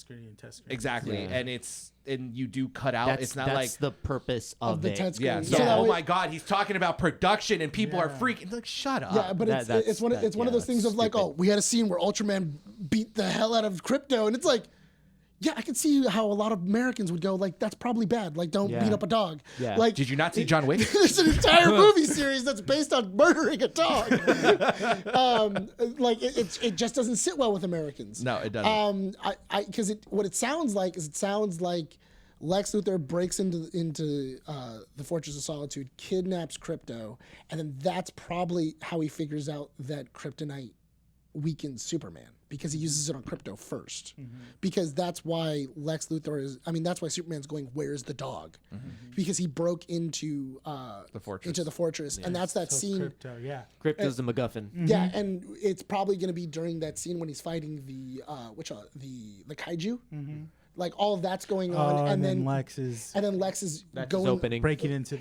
A: screening.
B: Exactly, and you do cut out. It's not
D: that's the purpose of
C: the
D: it.
C: test
B: yeah.
C: screening.
B: So, oh my God, he's talking about production, and people are freaking. Like, shut up.
C: Yeah, but it's one of those things of like, oh, we had a scene where Ultraman beat the hell out of Crypto, and it's like. Yeah, I can see how a lot of Americans would go like, "That's probably bad. Like, don't beat up a dog."
D: Yeah.
C: Like,
B: did you not see John Wick?
C: There's an entire movie series that's based on murdering a dog. It just doesn't sit well with Americans.
B: No, it doesn't.
C: Because what it sounds like is Lex Luthor breaks into the Fortress of Solitude, kidnaps Krypto, and then that's probably how he figures out that kryptonite weakens Superman, because he uses it on Krypto first. Because that's why that's why Superman's going, where's the dog? Because he broke into the fortress. And that's that scene.
D: Krypto's the MacGuffin.
C: Yeah, and it's probably going to be during that scene when he's fighting the kaiju. Like all of that's going on, and then Lex is
A: breaking into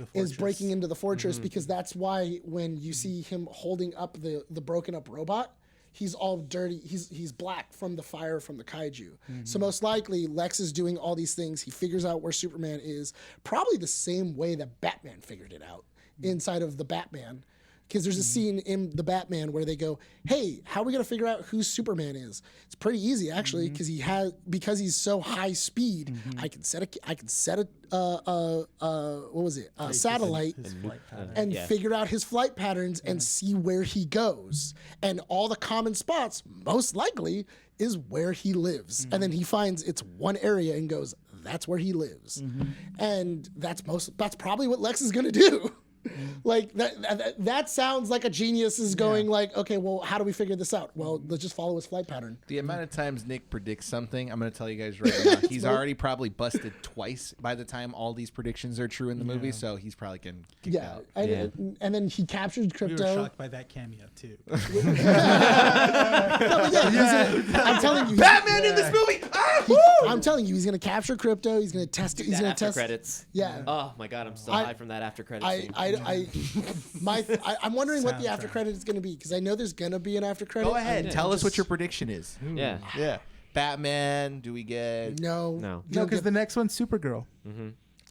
A: the fortress. Because that's why when you see him holding up the broken up robot, he's all dirty. He's black from the fire from the kaiju. So most likely Lex is doing all these things. He figures out where Superman is, probably the same way that Batman figured it out inside of the Batman. Because there's a scene in the Batman where they go, "Hey, how are we gonna figure out who Superman is?" It's pretty easy actually, because he's so high speed. I can set a satellite and figure out his flight patterns and see where he goes, and all the common spots most likely is where he lives, and then he finds it's one area and goes, "That's where he lives," and that's probably what Lex is gonna do. Like that sounds like a genius is going like, okay, well, how do we figure this out? Well, let's just follow his flight pattern.
B: The amount of times Nick predicts something, I'm going to tell you guys right now, he's already probably busted twice by the time all these predictions are true in the movie, so he's probably getting kicked out.
C: And then he captured Krypto.
A: We were shocked by that cameo too.
C: I'm telling you,
B: Batman in this movie.
C: I'm telling you, he's going to capture Krypto. He's going to test it. He's going to test
D: credits.
C: Yeah.
D: Oh my God, I'm so high from that after credits scene.
C: I'm wondering what the after credit is going to be, because I know there's going to be an after credit.
B: Go ahead, tell us what your prediction is.
D: Yeah.
B: Batman. Do we get
C: no?
A: Because the next one's Supergirl.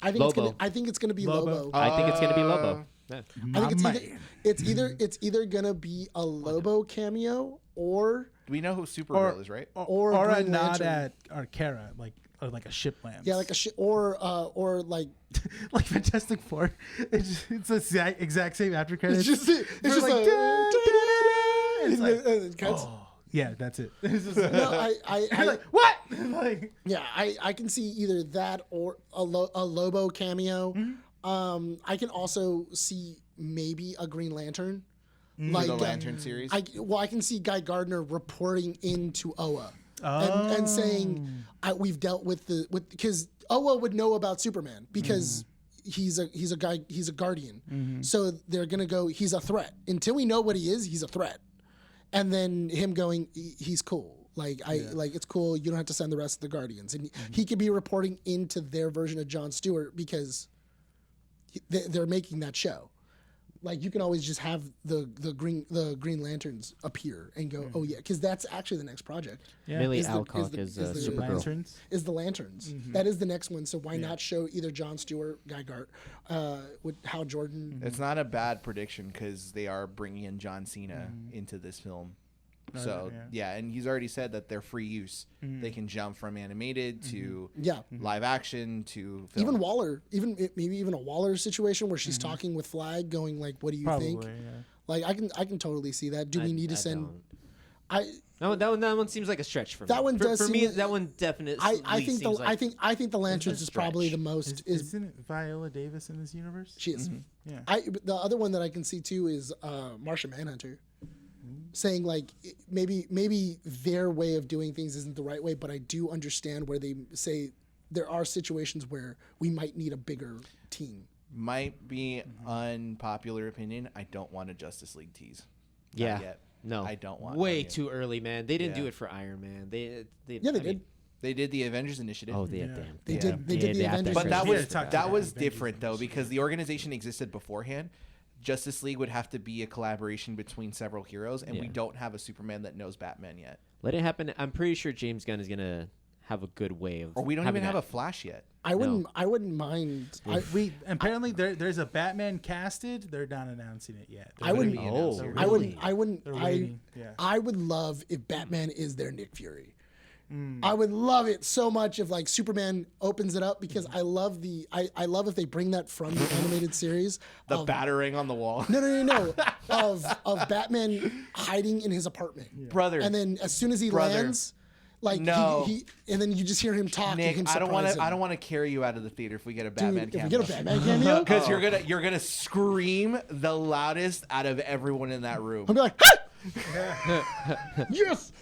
C: I think it's gonna be Lobo.
D: I think it's gonna be Lobo. Yeah.
C: I think it's either gonna be a Lobo cameo, or
B: we know who Supergirl is, right?
A: Or a nod at Kara, or like a ship lands.
C: Yeah, like a ship, or like
A: like Fantastic Four. It's the exact same after credits.
C: It's just like
A: yeah, that's it.
C: No,
A: You're like, what?
C: Yeah, I can see either that or a Lobo cameo. I can also see maybe a Green Lantern.
B: Like the Lantern series.
C: I can see Guy Gardner reporting into Oa and saying we've dealt with because Oa would know about Superman because he's a guardian. So they're gonna go, he's a threat. Until we know what he is, he's a threat. And then him going, he's cool. Like it's cool. You don't have to send the rest of the Guardians, and he could be reporting into their version of Jon Stewart because they're making that show. Like you can always just have the Green Lanterns appear and go, oh yeah, because that's actually the next project.
D: Yeah. Millie Alcock is Supergirl.
C: Is the Lanterns. That is the next one. So why not show either Jon Stewart, Guy Gart, with Hal Jordan?
B: It's not a bad prediction because they are bringing in John Cena into this film. So and he's already said that they're free use. They can jump from animated to live action to film.
C: Even Waller, maybe even a Waller situation where she's talking with Flag, going like, "What do you think?" Yeah. Like I can totally see that. Do we need to send?
D: That one seems like a stretch for me.
C: That one does
D: for me.
C: That
D: That one definitely.
C: I think the Lanterns is probably the most.
A: Isn't it Viola Davis in this universe?
C: She is.
A: Yeah.
C: The other one that I can see too is Martian Manhunter. Saying like maybe their way of doing things isn't the right way, but I do understand where they say there are situations where we might need a bigger team.
B: Might be unpopular opinion. I don't want a Justice League tease.
D: Yeah.
B: Yet.
D: No.
B: I don't want.
D: Way too early, man. They didn't do it for Iron Man. They
C: did.
B: They did the Avengers Initiative.
D: Oh, they
C: did the Avengers.
B: But that was different though, because the organization existed beforehand. Justice League would have to be a collaboration between several heroes, and we don't have a Superman that knows Batman yet.
D: Let it happen. I'm pretty sure James Gunn is gonna have a good way of.
B: Or we don't even have a Flash yet.
C: I wouldn't mind.
A: Apparently there's a Batman casted. They're not announcing it yet.
C: I wouldn't.
A: Waiting.
C: I would love if Batman is their Nick Fury. I would love it so much if like Superman opens it up, because I love if they bring that from the animated series.
B: The battering on the wall.
C: No. of Batman hiding in his apartment.
B: Brother.
C: And then as soon as he lands, Like
B: No.
C: he and then you just hear him talk.
B: Nick,
C: and him
B: I don't want
C: surprise
B: to.
C: him.
B: I don't want to carry you out of the theater if we get a
C: Dude,
B: Batman
C: if we
B: cameo.
C: get a Batman cameo,
B: Because you're gonna scream the loudest out of everyone in that room.
C: I'll be like, yes.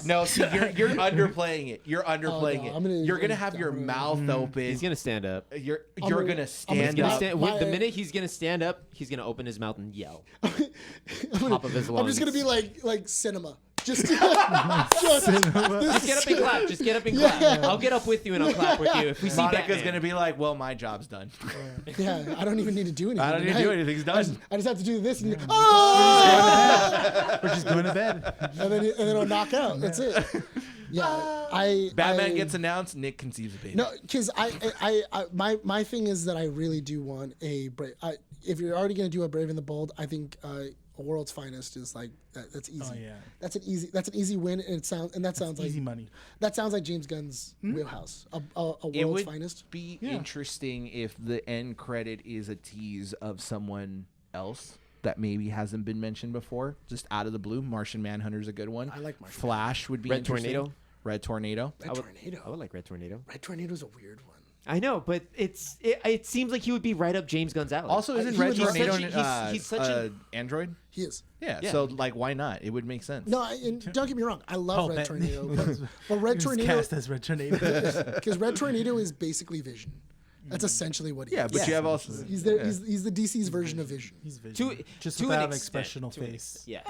B: No, see, you're underplaying it. You're underplaying
C: no,
B: it. You're gonna have your mouth open.
D: He's gonna stand up.
B: You're
C: gonna-
B: gonna
C: I'm
B: stand
C: gonna
B: up.
C: stand-
D: The minute he's gonna stand up, he's gonna open his mouth and yell. Top of his lungs.
C: I'm just gonna be like cinema. Just
D: Just get up and clap. Just get up and clap.
C: Yeah.
D: I'll get up with you and I'll clap with you if we see
B: Monica's
D: Batman.
B: gonna be like, "Well, my job's done.
C: Yeah, I don't even need to do anything.
B: I don't need to do anything. It's done."
C: I just have to do this and
A: We're just going to bed.
C: and then it'll knock out. That's it. Yeah,
B: Batman gets announced. Nick conceives a baby.
C: No, because my thing is that I really do want a Brave. If you're already gonna do a Brave and the Bold, I think A World's Finest is like that's easy.
A: Oh, yeah.
C: That's an easy win, and that sounds like
A: Easy money.
C: That sounds like James Gunn's wheelhouse. A
B: It
C: World's
B: would
C: Finest.
B: be interesting if the end credit is a tease of someone else that maybe hasn't been mentioned before, just out of the blue. Martian Manhunter's a good one.
C: I like Martian
B: Flash would be
D: Red
B: interesting.
D: Tornado?
B: Red Tornado.
C: Red Tornado.
D: I would like Red Tornado.
C: Red Tornado's a weird one.
D: I know, but it seems like he would be right up James Gunn's alley.
B: Also, isn't
C: he
B: Red
C: would be
B: Tornado
D: such- he's such a-
B: Android?
C: He is.
B: Yeah,
D: Yeah.
B: so like, why not? It would make sense.
C: No, and don't get me wrong. I love Red Tornado, but Red
A: He was
C: Tornado
A: cast as Red Tornado.
C: because Red Tornado is basically Vision. That's essentially what he
B: Yeah,
C: is.
B: but you have also.
C: He's the DC's version of Vision.
A: He's Vision. Just
D: to an
A: without an
D: extent,
A: expressional
D: to an
A: face.
D: ex- Yeah.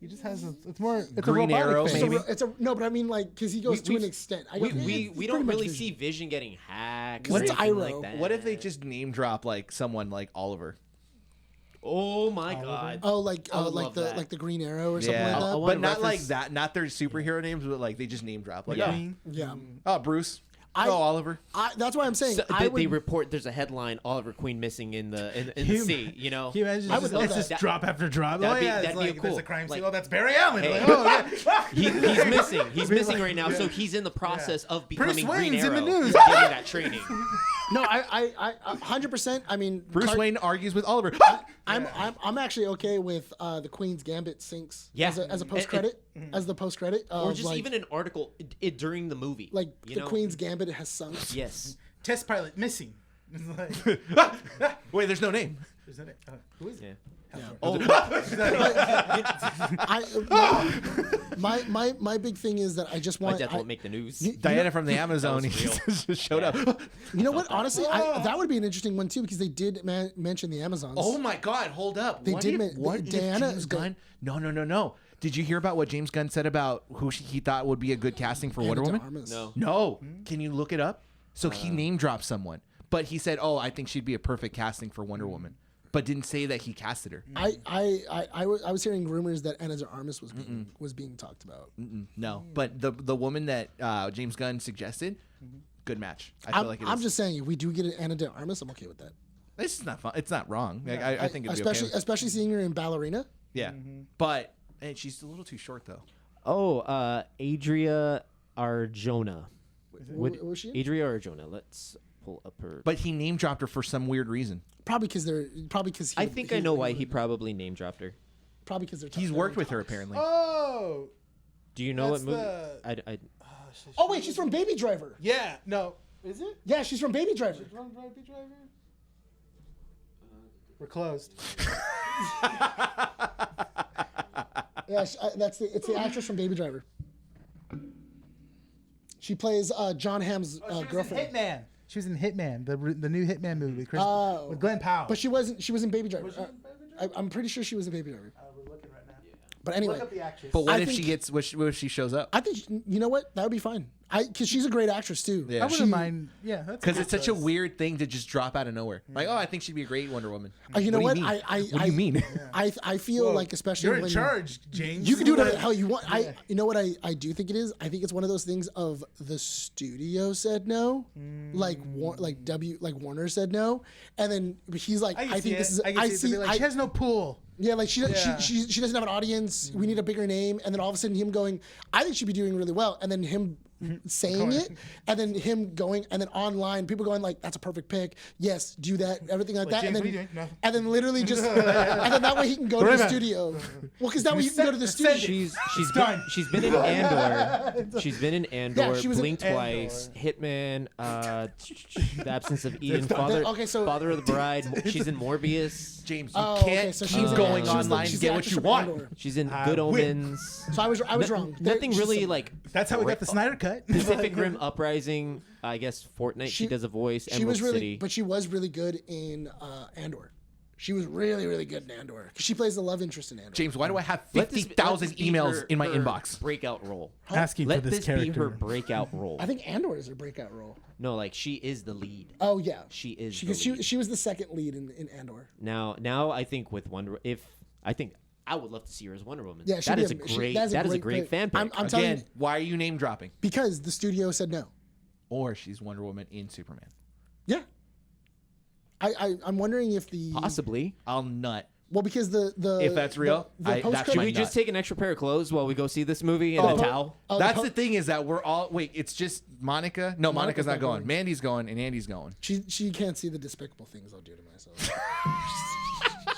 A: He just has it's more it's
B: Green
A: a robotic
B: Arrow,
A: face.
B: maybe?
C: No, but I mean like because he goes to an
D: we've-
C: extent.
D: We don't really see Vision getting hacked.
C: What
D: or
C: it's
D: anything
C: Iroh.
D: like that.
B: What if they just name drop like someone like Oliver?
D: Oh my god.
C: Oh, like
D: I would
C: like
D: love
C: the
D: that.
C: like the Green Arrow or something
B: Yeah,
C: like that.
D: I
B: but
D: want
B: not like
D: reference-
B: that. Not their superhero names, but like they just name drop. Like,
A: Queen.
C: Yeah,
B: oh, Bruce.
C: I-
B: Oliver.
C: that's why I'm saying
D: So
C: I would.
D: they report there's a headline Oliver Queen missing in the sea. You know.
A: Can you imagine
C: I would
A: just,
C: love
A: it's
C: that.
A: just drop after drop?
D: That'd
A: Oh
D: be-
A: yeah,
D: that'd
A: it's
D: be
A: like
D: cool.
A: there's a crime scene.
D: Like-
A: Oh, that's Barry Allen.
D: Hey.
A: Like, oh yeah.
D: He's missing. He's missing right now. So he's in the process of becoming Green
A: Wayne's in
D: Arrow.
A: the news.
D: Getting that training.
C: No, I 100%. I mean,
B: Bruce Wayne argues with Oliver.
C: I'm actually okay with the Queen's Gambit sinks
D: Yeah.
C: as a post credit as the post credit
D: Or
C: of
D: just
C: like,
D: even an article during the movie.
C: like
D: you
C: the
D: know?
C: Queen's Gambit has sunk.
D: Yes.
A: Test pilot missing. It's like,
B: Wait, there's no name.
A: is that it? Who is it?
D: Yeah. Oh,
C: My big thing is that I just
D: my
C: want.
D: death won't make the news.
B: Diana from the Amazon
D: was real.
B: just showed up.
C: You know what? Honestly, that would be an interesting one too because they did mention the Amazons.
B: Oh my God! Hold up.
C: They
B: What
C: did
B: if-
C: make-
B: what if
C: Diana-
B: James Gunn? No. Did you hear about what James Gunn said about who he thought would be a good casting for Wonder
C: Ana de
B: Woman?
C: Armas.
D: No.
B: No. Can you look it up? So he name dropped someone, but he said, "Oh, I think she'd be a perfect casting for Wonder Woman," but didn't say that he casted her.
C: I was hearing rumors that Ana de Armas was being talked about.
B: No, but the woman that James Gunn suggested, good match. I feel like it is.
C: I'm just saying, if we do get an Ana de Armas, I'm okay with that.
B: This is not fun. It's not wrong. Like, I think it'd be
C: especially
B: okay.
C: especially seeing her in Ballerina.
B: Yeah, but she's a little too short though.
D: Oh, Adria Arjona.
C: What was she in?
D: Adria Arjona. Let's pull up her.
B: But he name dropped her for some weird reason.
C: Probably because
D: I think I know why he probably name dropped her.
C: Probably because they're
B: He's worked with her apparently.
A: Oh.
D: Do you know
A: That's
D: what movie?
A: the-
C: Oh wait, she's from Baby Driver.
A: Yeah. No. Is it?
C: Yeah, she's from Baby Driver.
A: Baby Driver. We're closed.
C: Yeah, it's the actress from Baby Driver. She plays John Hamm's girlfriend.
A: Hitman. She was in Hitman, the new Hitman movie with Glenn Powell.
C: But she was in Baby Driver. I'm pretty sure she was in Baby Driver.
A: We're looking right now.
C: But anyway,
A: Look up the actress.
B: But what
C: I
B: if
C: think-
B: she gets? What if she shows up?
C: I think you know what, that would be fine. Because she's a great actress too.
B: Yeah.
A: I wouldn't mind. Yeah, that's
B: Because
A: a
B: it's
A: good
B: such a
A: choice.
B: weird thing to just drop out of nowhere. Like, oh, I think she'd be a great Wonder Woman.
C: You know what?
B: do you mean?
C: I
B: What do you mean?
C: I feel like especially
A: You're in
C: when
A: charge, James.
C: you can do whatever the hell you want. You know what I do think it is? I think it's one of those things of the studio said no, like Warner said no, and then he's like, I think this is
A: I see. Like, she has no pool.
C: Yeah, like she doesn't have an audience. We need a bigger name, and then all of a sudden him going, I think she'd be doing really well, and then him saying it, and then him going, and then online people going like, "That's a perfect pick. Yes, do that." Everything like that,
A: James,
C: and
A: what are you
C: then
A: doing? Nothing.
C: and then literally just, and then that way he can go to the studio. Well, because that way you can go to the studio.
D: She's been in Andor. She's been in Andor.
C: Yeah, she was in
D: Blink twice. Hitman. The Absence of Eden. Father of the Bride. She's in Morbius.
B: James, you can't
C: so
B: keep going online to get what you want.
D: She's in Good Omens.
C: So I was wrong.
D: Nothing
C: She's
D: really
C: some-
D: like.
A: That's how we got the Snyder cut.
D: Pacific Rim Uprising. I guess Fortnite. She does a voice.
C: She
D: Emerald
C: was really,
D: City.
C: but she was really good in Andor. She was really, really good in Andor because she plays the love interest in Andor.
B: James, why do I have
D: Let this
B: 50,000
D: be
B: emails
D: her-
B: in my
D: her
B: inbox?
D: Breakout role.
A: Asking
D: Let
A: for this
D: this
A: character.
D: be her breakout role.
C: I think Andor is her breakout role.
D: No, like she is the lead.
C: Oh yeah,
D: She is.
C: She
D: the lead.
C: she was the second lead in Andor.
D: Now I think with I would love to see her as Wonder Woman.
C: Yeah,
D: that is a great fan pick.
C: I'm telling
B: Again,
C: you
B: why are you name dropping?
C: because the studio said no.
B: Or she's Wonder Woman in Superman.
C: Yeah. I'm wondering if the
D: Possibly.
B: I'll nut.
C: well because the
B: If that's real,
C: the
B: that's
C: post-credit-
D: Should
B: my
D: we
B: nut.
D: just take an extra pair of clothes while we go see this movie and a towel?
C: Oh,
B: That's the thing is that we're all wait. It's just Monica. No, Monica's not going.
C: going.
B: Mandy's going, and Andy's going.
C: she can't see the despicable things I'll do to myself.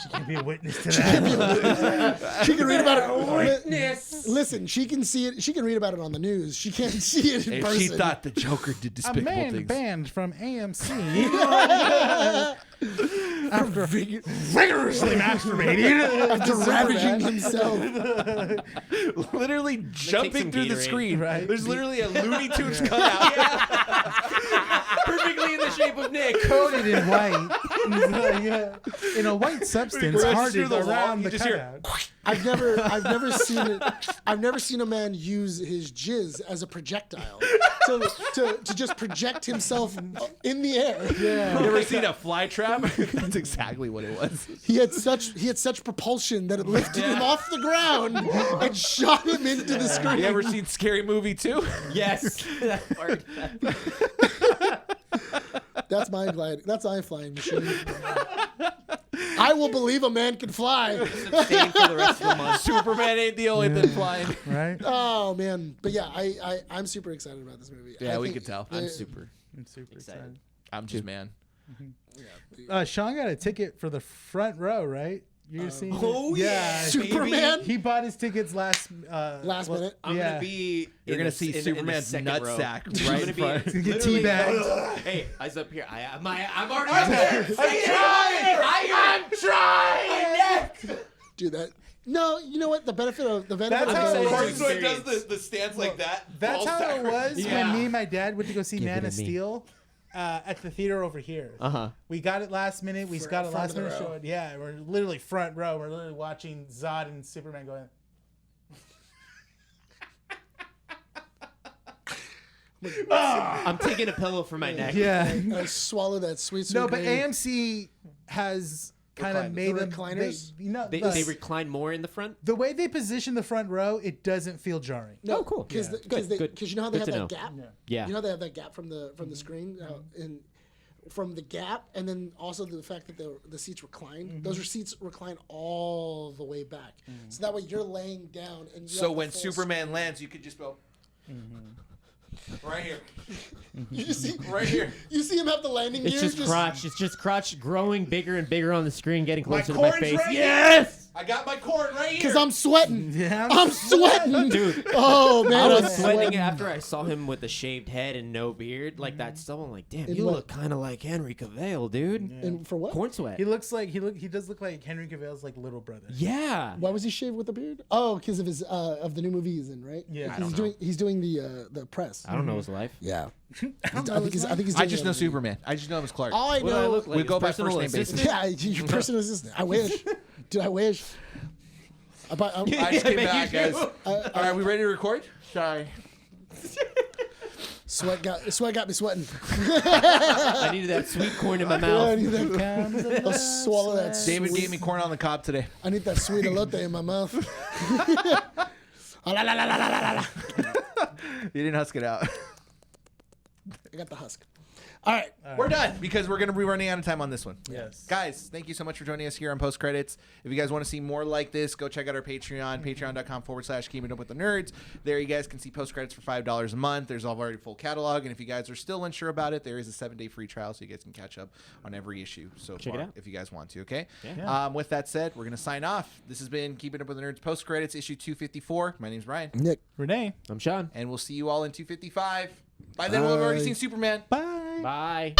A: She can't be a witness to that.
C: She can read about it. Listen, she can see it. She can read about it on the news. She can't see it in
B: If
C: person.
B: she thought the Joker did
A: A
B: despicable
A: man
B: things,
A: banned from AMC after vigorously masturbating.
C: after ravaging himself.
B: literally jumping
D: some
B: through the
D: Gatorade.
B: screen.
A: Right.
B: There's literally a Looney Tunes cutout.
D: Perfectly in the shape of Nick.
A: Coated in white. In a white substance,
B: Runs
A: hardened
B: through the wall,
A: around
B: you
A: the
B: just hear,
A: cutout.
C: I've never seen a man use his jizz as a projectile to just project himself in the air. Yeah.
B: You ever seen a fly trap? That's exactly what it was.
C: He had such propulsion that it lifted him off the ground and shot him into the screen.
B: You ever seen Scary Movie 2?
D: Yes. That part.
C: That's my flying machine. I will believe a man can fly.
D: Abstain for the rest of the month.
B: Superman ain't the only thing flying.
A: Right?
C: Oh man, but yeah, I'm super excited about this movie.
B: Yeah,
C: I
B: we
C: think
B: could tell.
D: I'm super
A: excited.
D: excited.
B: I'm just man.
A: Sean got a ticket for the front row, right? You're seeing it?
D: Oh, yeah,
C: Superman.
A: He bought his tickets last
C: Minute.
D: I'm
A: Yeah.
D: gonna be.
B: You're gonna see Superman's nutsack right in front.
A: He's gonna get
D: literally-
A: teabagged.
D: Hey, eyes up here. I'm already up there. I'm trying.
C: Do that. No, you know what? The benefit of
A: That's
C: of
A: how
C: the-
A: it
B: Corey
A: works.
B: Soy does the stance like that.
A: That's
B: balls
A: how it
B: backwards.
A: was
D: Yeah.
A: when me and my dad went to go see
D: Give it
A: Man
D: to
A: of
D: me.
A: Steel at the theater over here.
D: Uh-huh.
A: We got it last minute. We got it
C: front
A: last
C: of the
A: minute
C: row.
A: show. Yeah, we're literally front row. We're literally watching Zod and Superman going.
D: I'm taking a pillow for my neck.
A: Yeah.
C: I swallow that sweet.
A: No, but
C: green.
A: AMC has kind of
C: Recliners.
A: made
C: The
A: them.
C: recliners?
D: They recline more in the front.
A: the way they position the front row, it doesn't feel jarring.
C: No,
D: Oh, cool.
C: Because
D: Good.
C: you know how they
D: Good
C: have
D: to
C: that
D: know.
C: gap.
D: Yeah.
C: You know how they have that gap from the screen and from the gap, and then also the fact that the seats recline. Those are seats recline all the way back, so that way you're laying down and. You
B: So
C: have the
B: when
C: full
B: Superman lands, you could just go right here,
C: screen. you just see
B: right here.
C: You see him have the landing
D: It's
C: gear.
D: just crotch. It's just crotch growing bigger and bigger on the screen, getting closer to my
B: corn's
D: face.
B: right here.
D: Yes.
B: I got my corn right here.
C: Because I'm sweating.
A: Yeah.
C: I'm sweating,
D: Dude.
C: Oh man,
D: I
C: I'm
D: was sweating after I saw him with the shaved head and no beard, like that. So I'm like, damn,
C: In
D: you
C: what?
D: look kind of like Henry Cavill, dude.
C: And for what?
D: Corn sweat.
A: He does look like Henry Cavill's like little brother.
D: Yeah.
C: Why was he shaved with a beard? Oh, because of his of the new movie he's in, right?
A: Yeah.
C: Like,
A: I
D: don't
C: he's doing the press.
D: I don't know his life.
C: Yeah. I think he's
B: I
C: doing
B: just
C: the
B: know
C: other movie.
B: Superman. I just know him as Clark.
C: All I
D: What do I
C: know.
D: look like?
B: We go
D: His
B: by
D: personal
B: first name basis.
D: assistant?
C: Yeah, your personal assistant. I wish. Dude, I wish.
B: I just came back, guys. All right, we ready to record? Sorry.
C: Sweat got me sweating.
D: I needed that sweet corn in my
C: I
D: mouth.
C: need that. I'll swallow that.
B: David
C: sweet-
B: gave me corn on the cob today.
C: I need that sweet elote in my mouth. Ah, la, la, la, la, la, la, la.
B: You didn't husk it out.
C: I got the husk. All right.
B: We're done because we're going to be running out of time on this one.
A: Yes.
B: Guys, thank you so much for joining us here on Post Credits. If you guys want to see more like this, go check out our Patreon, patreon.com/Keeping Up with the Nerds. There you guys can see Post Credits for $5 a month. There's already full catalog. And if you guys are still unsure about it, there is a 7-day free trial so you guys can catch up on every issue so
D: Check
B: far
D: it out.
B: if you guys want to, okay?
D: Yeah.
B: With that said, we're going to sign off. This has been Keeping Up with the Nerds Post Credits, issue 254. My name's Bryan.
C: Nick.
A: Rene.
D: I'm Sean.
B: And we'll see you all in 255. By then, we'll have already
C: Bye.
B: seen Superman.
A: Bye.
D: Bye.